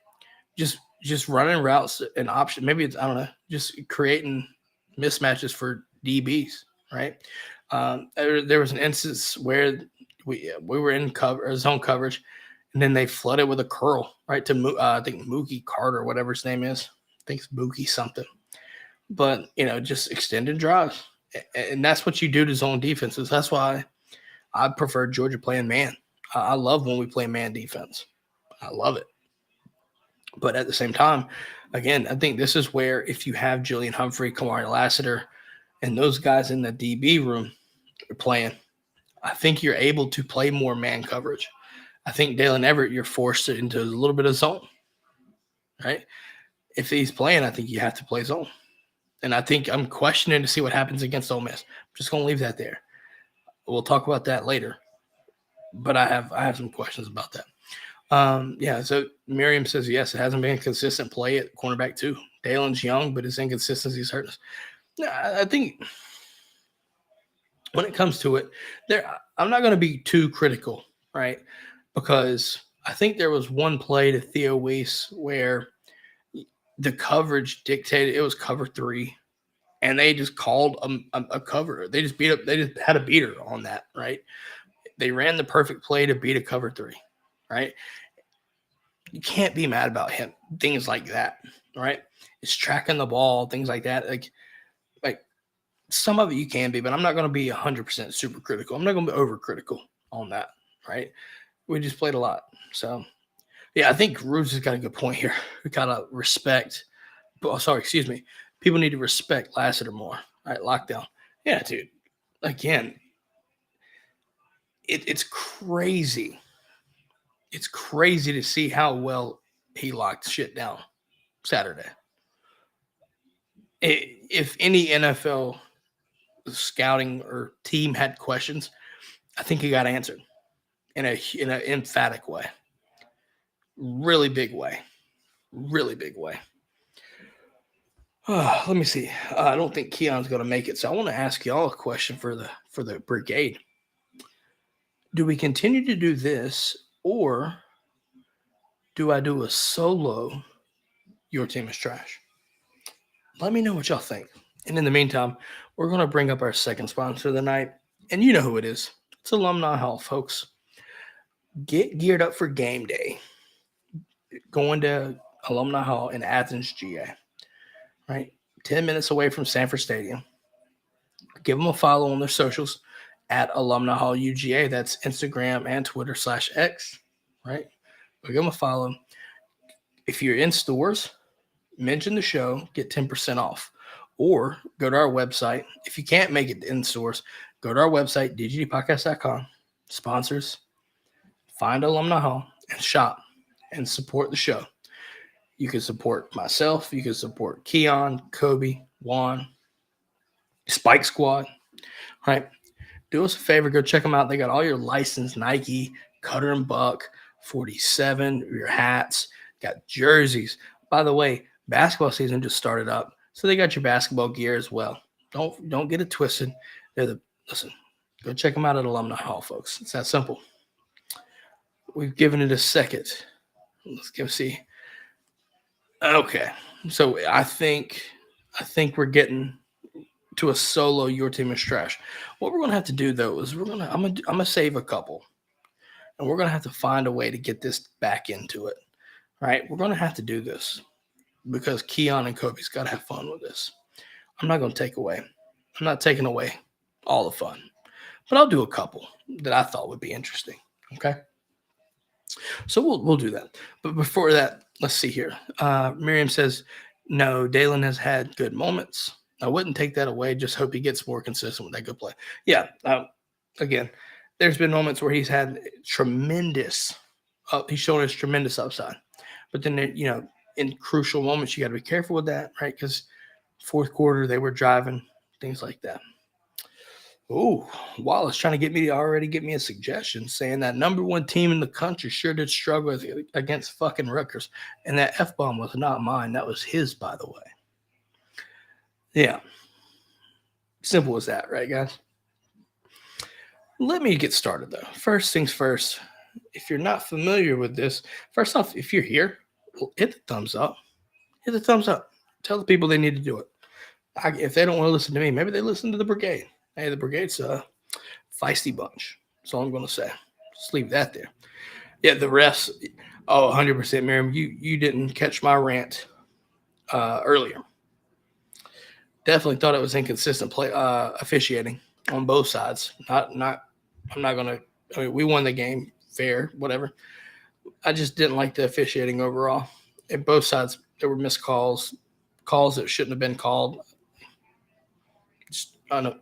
just running routes and option. Maybe it's, I don't know, just creating mismatches for DBs, right? There was an instance where we were in zone coverage, and then they flooded with a curl, right, to I think Mookie Carter, whatever his name is. I think it's Mookie something. But, just extended drives. And that's what you do to zone defenses. That's why I prefer Georgia playing man. I love when we play man defense. I love it. But at the same time, again, I think this is where if you have Jillian Humphrey, Kamari Lassiter, and those guys in the DB room playing, I think you're able to play more man coverage. I think Dalen Everett, you're forced into a little bit of zone, right? If he's playing, I think you have to play zone. And I think I'm questioning to see what happens against Ole Miss. I'm just going to leave that there. We'll talk about that later. But I have some questions about that. So Miriam says, yes, it hasn't been a consistent play at cornerback too. Dalen's young, but his inconsistencies hurt us. I think when it comes to it, I'm not going to be too critical, right? Because I think there was one play to Theo Weiss where the coverage dictated it was cover 3, and they just called a cover. They just had a beater on that, right? They ran the perfect play to beat a cover 3, right? You can't be mad about him. Things like that, right? It's tracking the ball, things like that. Like some of it you can be, but I'm not going to be 100% super critical. I'm not going to be overcritical on that, right? We just played a lot. So, yeah, I think Roots has got a good point here. We got to respect – people need to respect Lassiter more, right? Lockdown. Yeah, dude. Again, it's crazy. It's crazy to see how well he locked shit down Saturday. If any NFL scouting or team had questions, I think he got answered in an emphatic way. Really big way. Let me see. I don't think Keon's going to make it, so I want to ask y'all a question for the brigade. Do we continue to do this, or do I do a solo Your Team is Trash? Let me know what y'all think. And in the meantime, we're going to bring up our second sponsor of the night, and you know who it is. It's Alumni Hall, folks. Get geared up for game day. Going to Alumni Hall in Athens, GA. Right? 10 minutes away from Sanford Stadium. Give them a follow on their socials at Alumni Hall UGA. That's Instagram and Twitter /X. Right? Give them a follow. If you're in stores, mention the show, get 10% off. Or go to our website. If you can't make it in stores, go to our website, dgdpodcast.com. Sponsors, find Alumni Hall and shop and support the show. You can support myself. You can support Keon, Kobe, Juan, Spike Squad. Right? Do us a favor. Go check them out. They got all your licensed Nike, Cutter and Buck, 47, your hats, got jerseys. By the way, basketball season just started up, so they got your basketball gear as well. Don't get it twisted. Listen, go check them out at Alumni Hall, folks. It's that simple. We've given it a second. Let's go see. Okay. So I think we're getting to a solo your team is trash. What we're gonna have to do though is I'm gonna save a couple. And we're gonna have to find a way to get this back into it. Right? We're gonna have to do this because Keon and Kobe's gotta have fun with this. I'm not not taking away all the fun. But I'll do a couple that I thought would be interesting. Okay. So we'll do that. But before that, let's see here. Miriam says, no, Dalen has had good moments. I wouldn't take that away. Just hope he gets more consistent with that good play. Yeah. Again, there's been moments where he's had tremendous, he's shown us tremendous upside. But then, in crucial moments, you got to be careful with that, right? Because fourth quarter, they were driving, things like that. Oh, Wallace trying to get me a suggestion saying that number one team in the country sure did struggle against fucking Rutgers. And that F-bomb was not mine. That was his, by the way. Yeah. Simple as that, right, guys? Let me get started, though. First things first, if you're not familiar with this, first off, if you're here, hit the thumbs up. Hit the thumbs up. Tell the people they need to do it. If they don't want to listen to me, maybe they listen to the brigade. Hey, the brigade's a feisty bunch. That's all I'm going to say. Just leave that there. Yeah, the refs, 100%, Miriam, you didn't catch my rant earlier. Definitely thought it was inconsistent play officiating on both sides. I'm not going to – I mean, we won the game fair, whatever. I just didn't like the officiating overall. At both sides, there were missed calls that shouldn't have been called.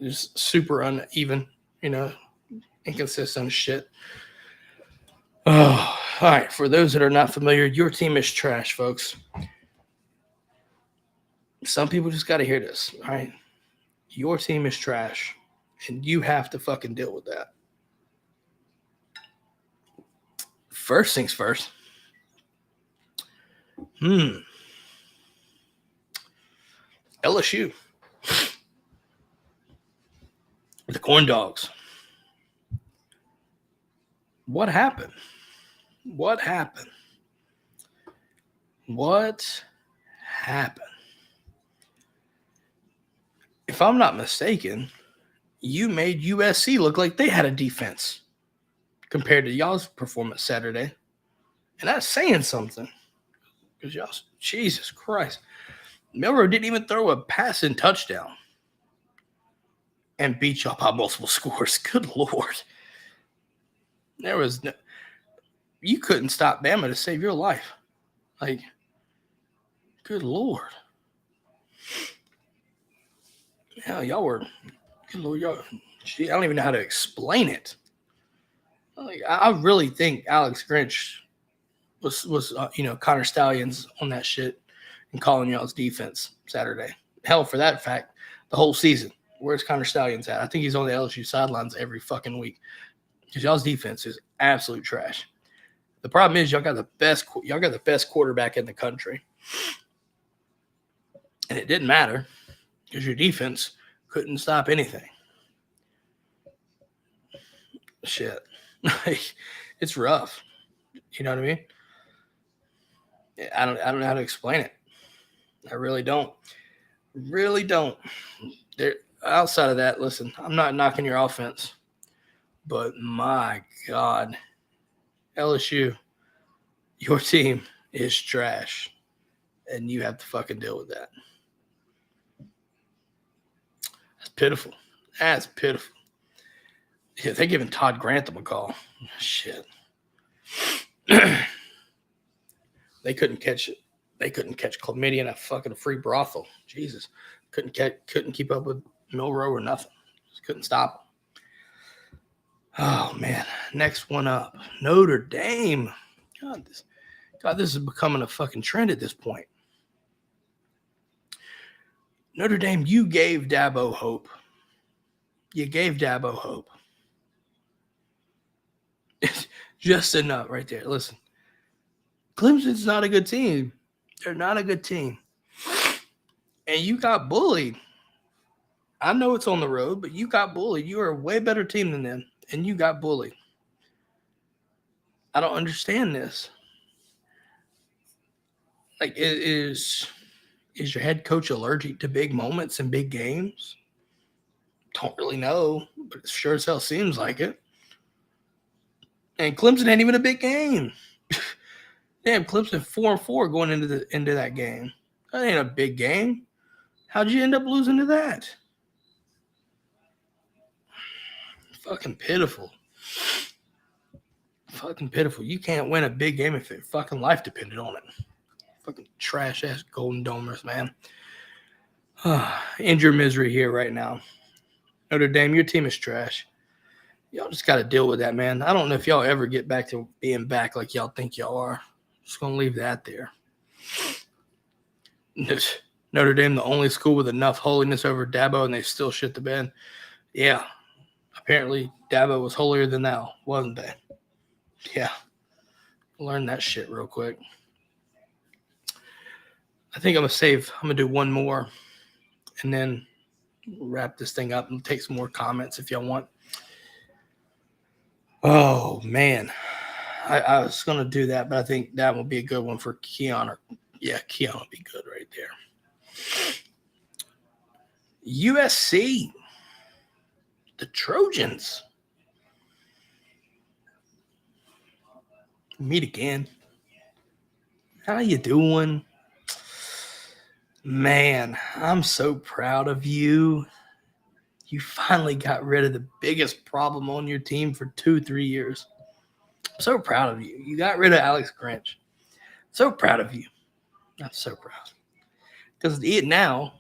Just super uneven, inconsistent shit. Oh, all right. For those that are not familiar, your team is trash, folks. Some people just got to hear this, all right? Your team is trash, and you have to fucking deal with that. First things first. LSU. The Corn Dogs. What happened? If I'm not mistaken, you made USC look like they had a defense compared to y'all's performance Saturday. And that's saying something. Because y'all, Jesus Christ. Milroe didn't even throw a passing touchdown and beat y'all by multiple scores. Good Lord. There was no, you couldn't stop Bama to save your life. Like, good Lord. Yeah, y'all were, good Lord, y'all, gee, I don't even know how to explain it. Like, I really think Alex Grinch was Connor Stallions on that shit and calling y'all's defense Saturday. Hell, for that fact, the whole season. Where's Connor Stallions at? I think he's on the LSU sidelines every fucking week. Because y'all's defense is absolute trash. The problem is y'all got the best quarterback in the country. And it didn't matter because your defense couldn't stop anything. Shit. It's rough. You know what I mean? I don't know how to explain it. I really don't. Outside of that, listen, I'm not knocking your offense. But my God, LSU, your team is trash. And you have to fucking deal with that. That's pitiful. Yeah, they're giving Todd Grantham a call. Shit. They couldn't catch it. They couldn't catch chlamydia in a fucking free brothel. Jesus. Couldn't keep up with Milroe or nothing. Just couldn't stop him. Oh, man. Next one up. Notre Dame. God, this is becoming a fucking trend at this point. Notre Dame, you gave Dabo hope. Just enough right there. Listen, Clemson's not a good team. They're not a good team. And you got bullied. I know it's on the road, but you got bullied. You are a way better team than them, and you got bullied. I don't understand this. Like, is your head coach allergic to big moments and big games? Don't really know, but it sure as hell seems like it. And Clemson ain't even a big game. Damn, Clemson 4-4 going into that game. That ain't a big game. How'd you end up losing to that? Fucking pitiful. Fucking pitiful. You can't win a big game if your fucking life depended on it. Fucking trash ass Golden Domers, man. Injury misery here right now. Notre Dame, your team is trash. Y'all just got to deal with that, man. I don't know if y'all ever get back to being back like y'all think y'all are. Just going to leave that there. Notre Dame, the only school with enough holiness over Dabo, and they still shit the bed. Yeah. Apparently, Dabo was holier than thou, wasn't they? Yeah. Learn that shit real quick. I think I'm going to do one more and then wrap this thing up and take some more comments if y'all want. Oh, man. I was going to do that, but I think that will be a good one for Keon. Keon will be good right there. USC. The Trojans. Meet again. How you doing? Man, I'm so proud of you. You finally got rid of the biggest problem on your team for 2-3 years. I'm so proud of you. You got rid of Alex Grinch. So proud of you. I'm so proud. Because now,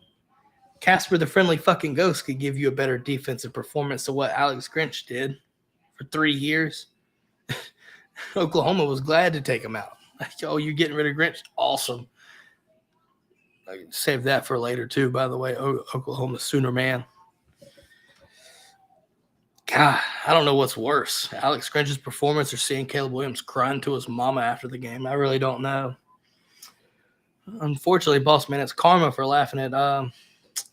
Casper the Friendly Fucking Ghost could give you a better defensive performance than what Alex Grinch did for 3 years. Oklahoma was glad to take him out. Like, oh, you're getting rid of Grinch? Awesome. I can save that for later, too, by the way. Oklahoma Sooner man. God, I don't know what's worse. Alex Grinch's performance or seeing Caleb Williams crying to his mama after the game. I really don't know. Unfortunately, boss man, it's karma for laughing at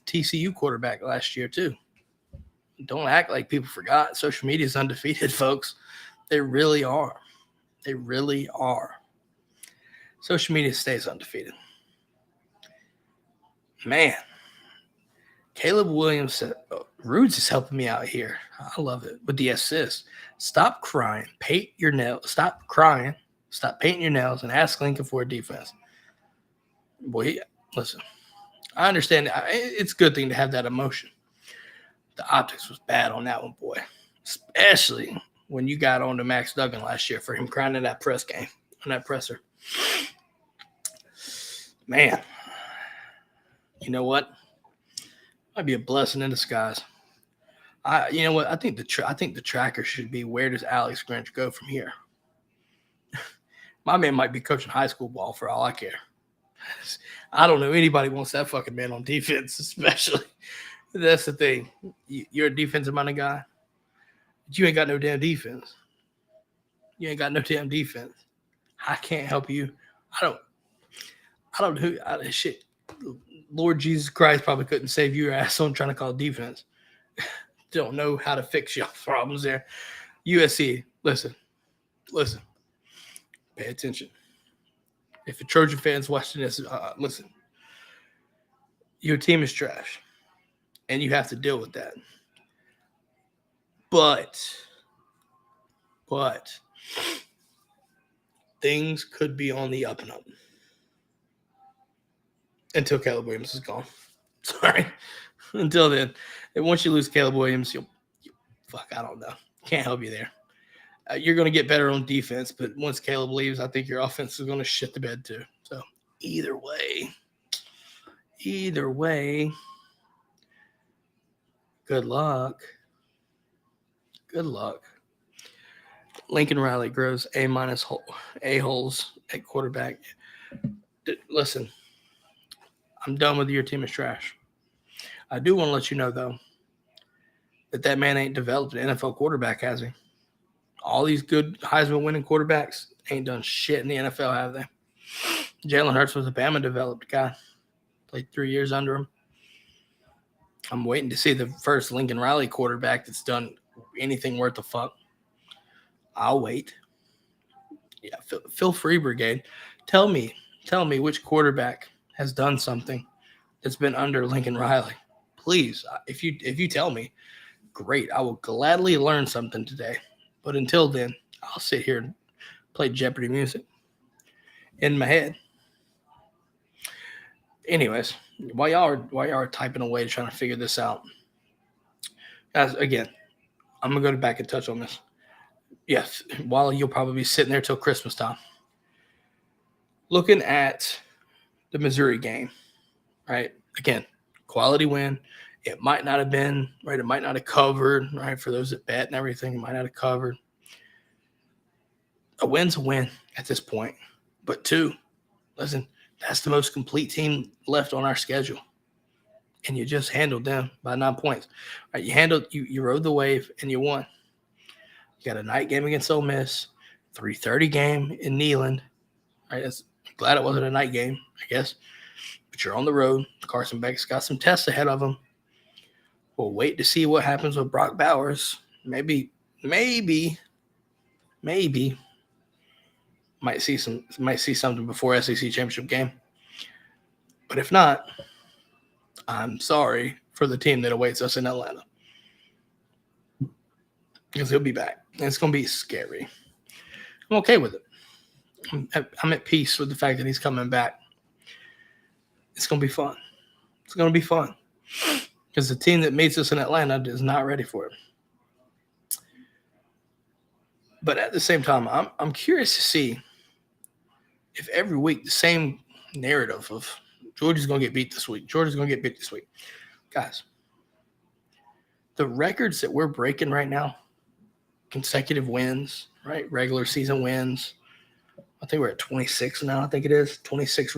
TCU quarterback last year, too. Don't act like people forgot. Social media is undefeated, folks. They really are. They really are. Social media stays undefeated. Man. Caleb Williams said, Rudes is helping me out here. I love it. With the assist. Stop crying. Paint your nails. Stop crying. Stop painting your nails and ask Lincoln for a defense. Boy, listen. I understand. It's a good thing to have that emotion. The optics was bad on that one, boy. Especially when you got on to Max Duggan last year for him crying in that press game, on that presser. Man. You know what? Might be a blessing in disguise. You know what? I think the tracker should be, where does Alex Grinch go from here? My man might be coaching high school ball for all I care. I don't know anybody wants that fucking man on defense, especially. That's the thing. You're a defensive-minded guy, but you ain't got no damn defense. You ain't got no damn defense. I can't help you. I don't know. Shit. Lord Jesus Christ probably couldn't save your ass on trying to call defense. Don't know how to fix y'all's problems there. USC, listen. Pay attention. If a Trojan fan's watching this, listen. Your team is trash, and you have to deal with that. But things could be on the up and up. Until Caleb Williams is gone. Sorry. Until then. And once you lose Caleb Williams, I don't know. Can't help you there. You're going to get better on defense, but once Caleb leaves, I think your offense is going to shit the bed too. So either way, good luck. Lincoln Riley grows A-holes at quarterback. Listen. I'm done with your team is trash. I do want to let you know, though, that man ain't developed an NFL quarterback, has he? All these good Heisman-winning quarterbacks ain't done shit in the NFL, have they? Jalen Hurts was a Bama-developed guy. Played 3 years under him. I'm waiting to see the first Lincoln Riley quarterback that's done anything worth a fuck. I'll wait. Yeah, feel free, Brigade. Tell me tell me which quarterback has done something that's been under Lincoln Riley. Please, if you tell me, great. I will gladly learn something today. But until then, I'll sit here and play Jeopardy music in my head. Anyways, while y'all are typing away trying to figure this out, guys, again, I'm gonna go back and touch on this. Yes, while you'll probably be sitting there till Christmas time, looking at the Missouri game, right? Again, quality win. It might not have been, right? It might not have covered, right? For those that bet and everything, it might not have covered. A win's a win at this point. But two, listen, that's the most complete team left on our schedule. And you just handled them by 9 points. Right? You rode the wave and you won. You got a night game against Ole Miss, 3:30 game in Neyland. Right? I'm glad it wasn't a night game, I guess. But you're on the road. Carson Beck's got some tests ahead of him. We'll wait to see what happens with Brock Bowers. Maybe might see something before SEC championship game. But if not, I'm sorry for the team that awaits us in Atlanta. Because he'll be back. And it's going to be scary. I'm okay with it. I'm at peace with the fact that he's coming back. It's going to be fun. It's going to be fun. Because the team that meets us in Atlanta is not ready for it. But at the same time, I'm curious to see if every week the same narrative of Georgia's going to get beat this week. Georgia's going to get beat this week. Guys, the records that we're breaking right now, consecutive wins, right? Regular season wins. I think we're at 26 now. I think it is 26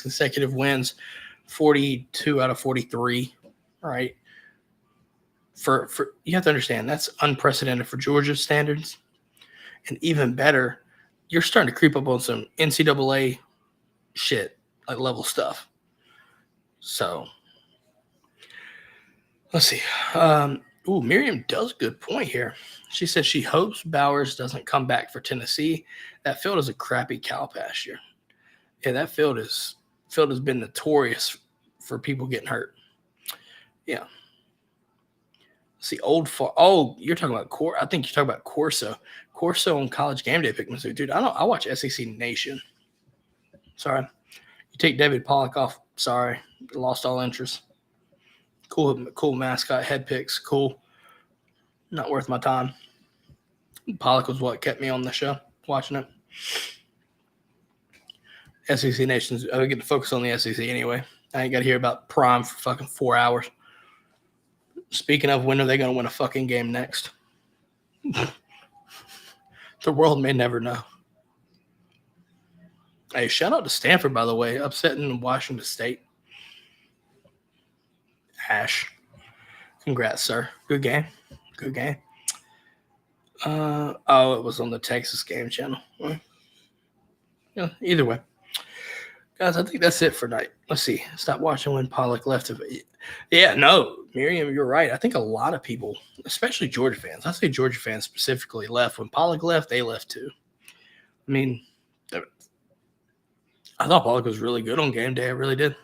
consecutive wins, 42 out of 43. Right. For you have to understand that's unprecedented for Georgia standards, and even better, you're starting to creep up on some NCAA shit, like level stuff. So let's see. Miriam does a good point here. She says she hopes Bowers doesn't come back for Tennessee. That field is a crappy cow pasture. Yeah, that field has been notorious for people getting hurt. Yeah. See, you're talking about I think you're talking about Corso. Corso on College Game Day picked Missouri. Dude, I watch SEC Nation. Sorry. You take David Pollock off. Sorry. Lost all interest. Cool mascot, head picks. Cool. Not worth my time. Pollock was what kept me on the show, watching it. SEC Nations. I get to focus on the SEC anyway. I ain't got to hear about Prime for fucking 4 hours. Speaking of, when are they going to win a fucking game next? The world may never know. Hey, shout out to Stanford, by the way, upsetting Washington State. Ash. Congrats, sir. Good game. Good game. It was on the Texas game channel. Yeah, either way. Guys, I think that's it for tonight. Let's see. Stop watching when Pollock left. Yeah, no, Miriam, you're right. I think a lot of people, especially Georgia fans, I say Georgia fans specifically, left. When Pollock left, they left too. I mean, I thought Pollock was really good on game day. I really did.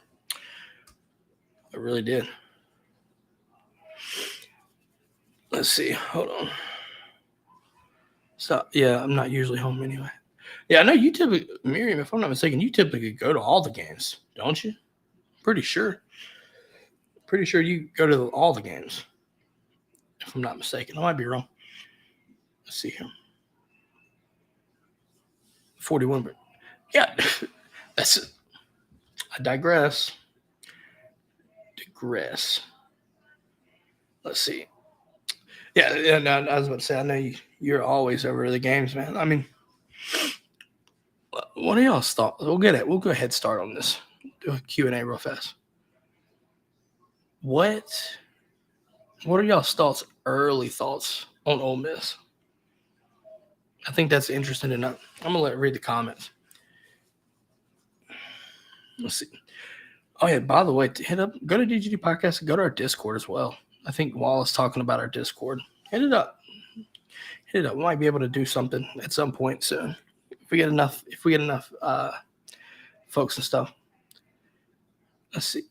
Let's see. Hold on. Stop. Yeah, I'm not usually home anyway. Yeah, I know you typically, Miriam, if I'm not mistaken, you typically go to all the games, don't you? Pretty sure you go to all the games, if I'm not mistaken. I might be wrong. Let's see here. 41. But yeah, that's it. I digress. Let's see. Yeah, no, I was about to say, I know you're always over the games, man. I mean, what are y'all's thoughts? We'll go ahead and start on this. Do a Q&A real fast. What are y'all's early thoughts on Ole Miss? I think that's interesting to know. I'm going to read the comments. Let's see. Oh, yeah, by the way, go to DGD Podcast and go to our Discord as well. I think Wallace talking about our Discord. Hit it up. We might be able to do something at some point soon. If we get enough folks and stuff. Let's see.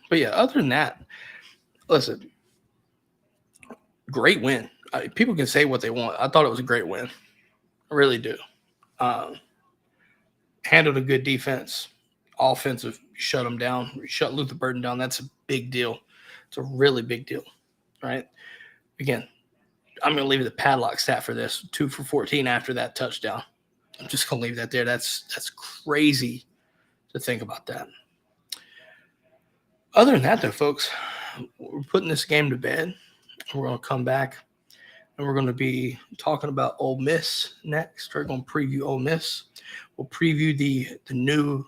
But yeah, other than that, listen, great win. People can say what they want. I thought it was a great win. I really do. Handled a good defense. Offensive, shut them down. Shut Luther Burden down. That's a big deal. It's a really big deal, right? Again, I'm going to leave the padlock stat for this. 2 for 14 after that touchdown. I'm just going to leave that there. That's crazy to think about that. Other than that, though, folks, we're putting this game to bed. We're going to come back, and we're going to be talking about Ole Miss next. We're going to preview Ole Miss. We'll preview the new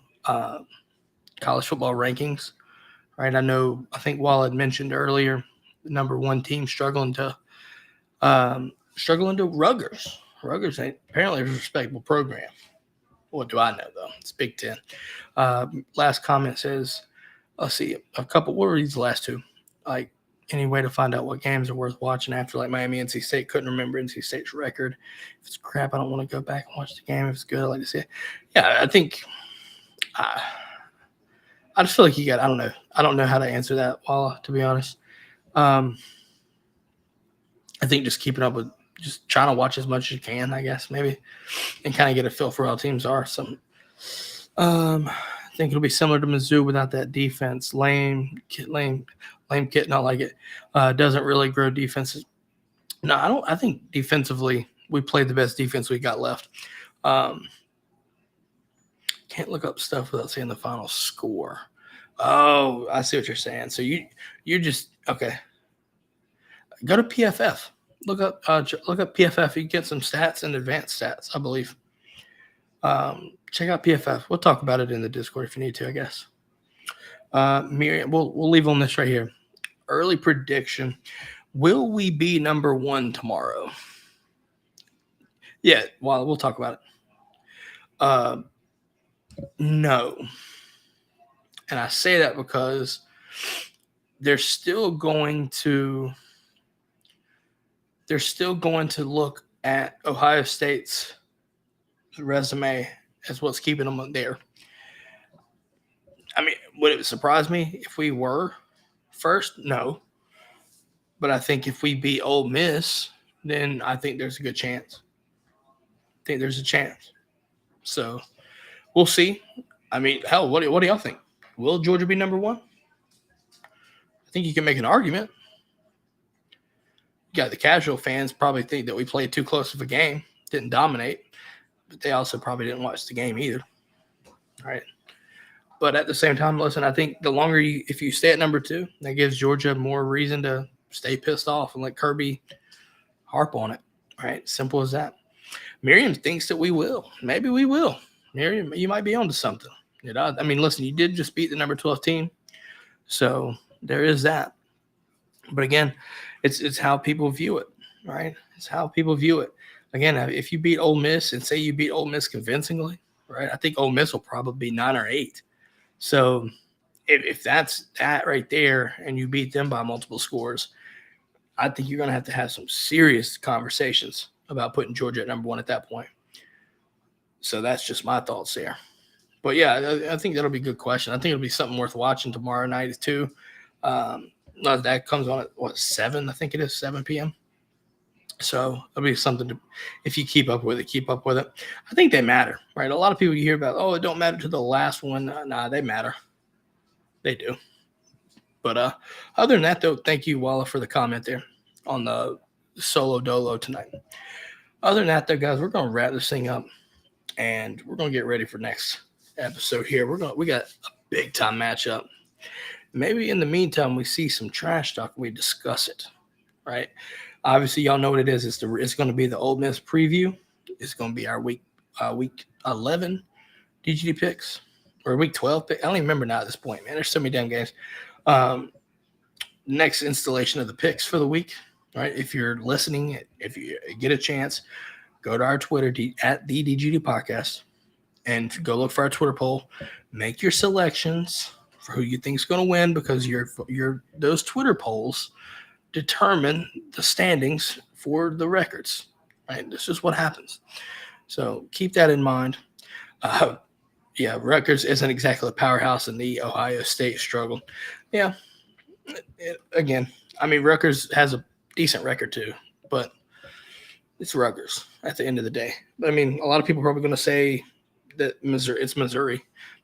college football rankings. Right? I think Wall had mentioned earlier, the number 1 team struggling to Rutgers. Rutgers ain't apparently a respectable program. What do I know, though? It's Big Ten. Last comment says, let's see, a couple. What were these last two? Like, any way to find out what games are worth watching after, like Miami, NC State? Couldn't remember NC State's record. If it's crap, I don't want to go back and watch the game. If it's good, I like to see it. Yeah, I think I just feel like you got, I don't know. I don't know how to answer that, Walla, to be honest. I think just keeping up with, just trying to watch as much as you can, I guess, maybe, and kind of get a feel for how teams are. I think it'll be similar to Mizzou without that defense. Lame kit, not like it. Doesn't really grow defenses. No, I think defensively we played the best defense we got left. Can't look up stuff without seeing the final score. Oh, I see what you're saying. So you just okay. Go to PFF. Look up PFF. You get some stats and advanced stats, I believe. Check out PFF. We'll talk about it in the Discord if you need to, I guess. Miriam, we'll leave on this right here. Early prediction. Will we be number 1 tomorrow? Yeah, well, we'll talk about it. No. And I say that because they're still going to look at Ohio State's resume as what's keeping them there. I mean, would it surprise me if we were first? No. But I think if we beat Ole Miss, then I think there's a good chance. I think there's a chance. So we'll see. I mean, hell, what do y'all think? Will Georgia be number 1? I think you can make an argument. You got the casual fans probably think that we played too close of a game, didn't dominate, but they also probably didn't watch the game either. All right. But at the same time, listen, I think the longer if you stay at number 2, that gives Georgia more reason to stay pissed off and let Kirby harp on it. All right. Simple as that. Miriam thinks that we will. Maybe we will. Miriam, you might be onto something. I mean, listen, you did just beat the number 12 team. So there is that. But again, it's how people view it, right? It's how people view it. Again, if you beat Ole Miss and say you beat Ole Miss convincingly, right, I think Ole Miss will probably be 9 or 8. So if that's that right there and you beat them by multiple scores, I think you're going to have some serious conversations about putting Georgia at number 1 at that point. So that's just my thoughts there. But, yeah, I think that'll be a good question. I think it'll be something worth watching tomorrow night too. That comes on at, 7? I think it is, 7 p.m. So it'll be something to – if you keep up with it, keep up with it. I think they matter, right? A lot of people you hear about, it don't matter to the last one. Nah, they matter. They do. But other than that, though, thank you, Walla, for the comment there on the solo dolo tonight. Other than that, though, guys, we're going to wrap this thing up, and we're going to get ready for next episode here. We got a big-time matchup. Maybe in the meantime, we see some trash talk. We discuss it, right? Obviously, y'all know what it is. It's going to be the Ole Miss preview. It's going to be our week 11 DGD picks or week 12 pick. I don't even remember now at this point, man. There's so many damn games. Next installation of the picks for the week, right? If you're listening, if you get a chance, go to our Twitter at the DGD Podcast and go look for our Twitter poll. Make your selections for who you think is going to win, because those Twitter polls determine the standings for the records, right? This is what happens. So keep that in mind. Yeah, Rutgers isn't exactly a powerhouse, and the Ohio State struggled. Yeah, again, I mean, Rutgers has a decent record too, but it's Rutgers at the end of the day. But I mean, a lot of people are probably going to say that it's Missouri,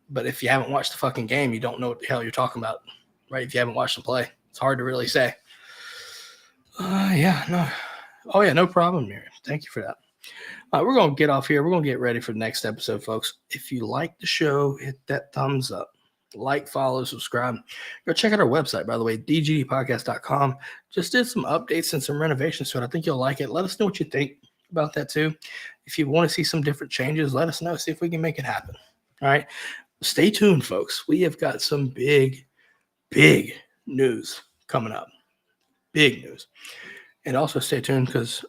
but if you haven't watched the fucking game, you don't know what the hell you're talking about, right? If you haven't watched them play, it's hard to really say. No problem, Miriam. Thank you for that. We're going to get off here. We're going to get ready for the next episode, folks. If you like the show, hit that thumbs up. Like, follow, subscribe. Go check out our website, by the way, dgdpodcast.com. Just did some updates and some renovations to it. I think you'll like it. Let us know what you think about that, too. If you want to see some different changes, let us know. See if we can make it happen. All right? Stay tuned, folks. We have got some big news coming up. Big news. And also stay tuned because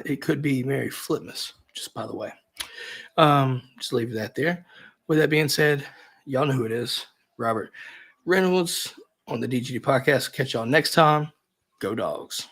it could be Mary Flipmas, just by the way. Just leave that there. With that being said, y'all know who it is. Robert Reynolds on the DGD Podcast. Catch y'all next time. Go Dogs.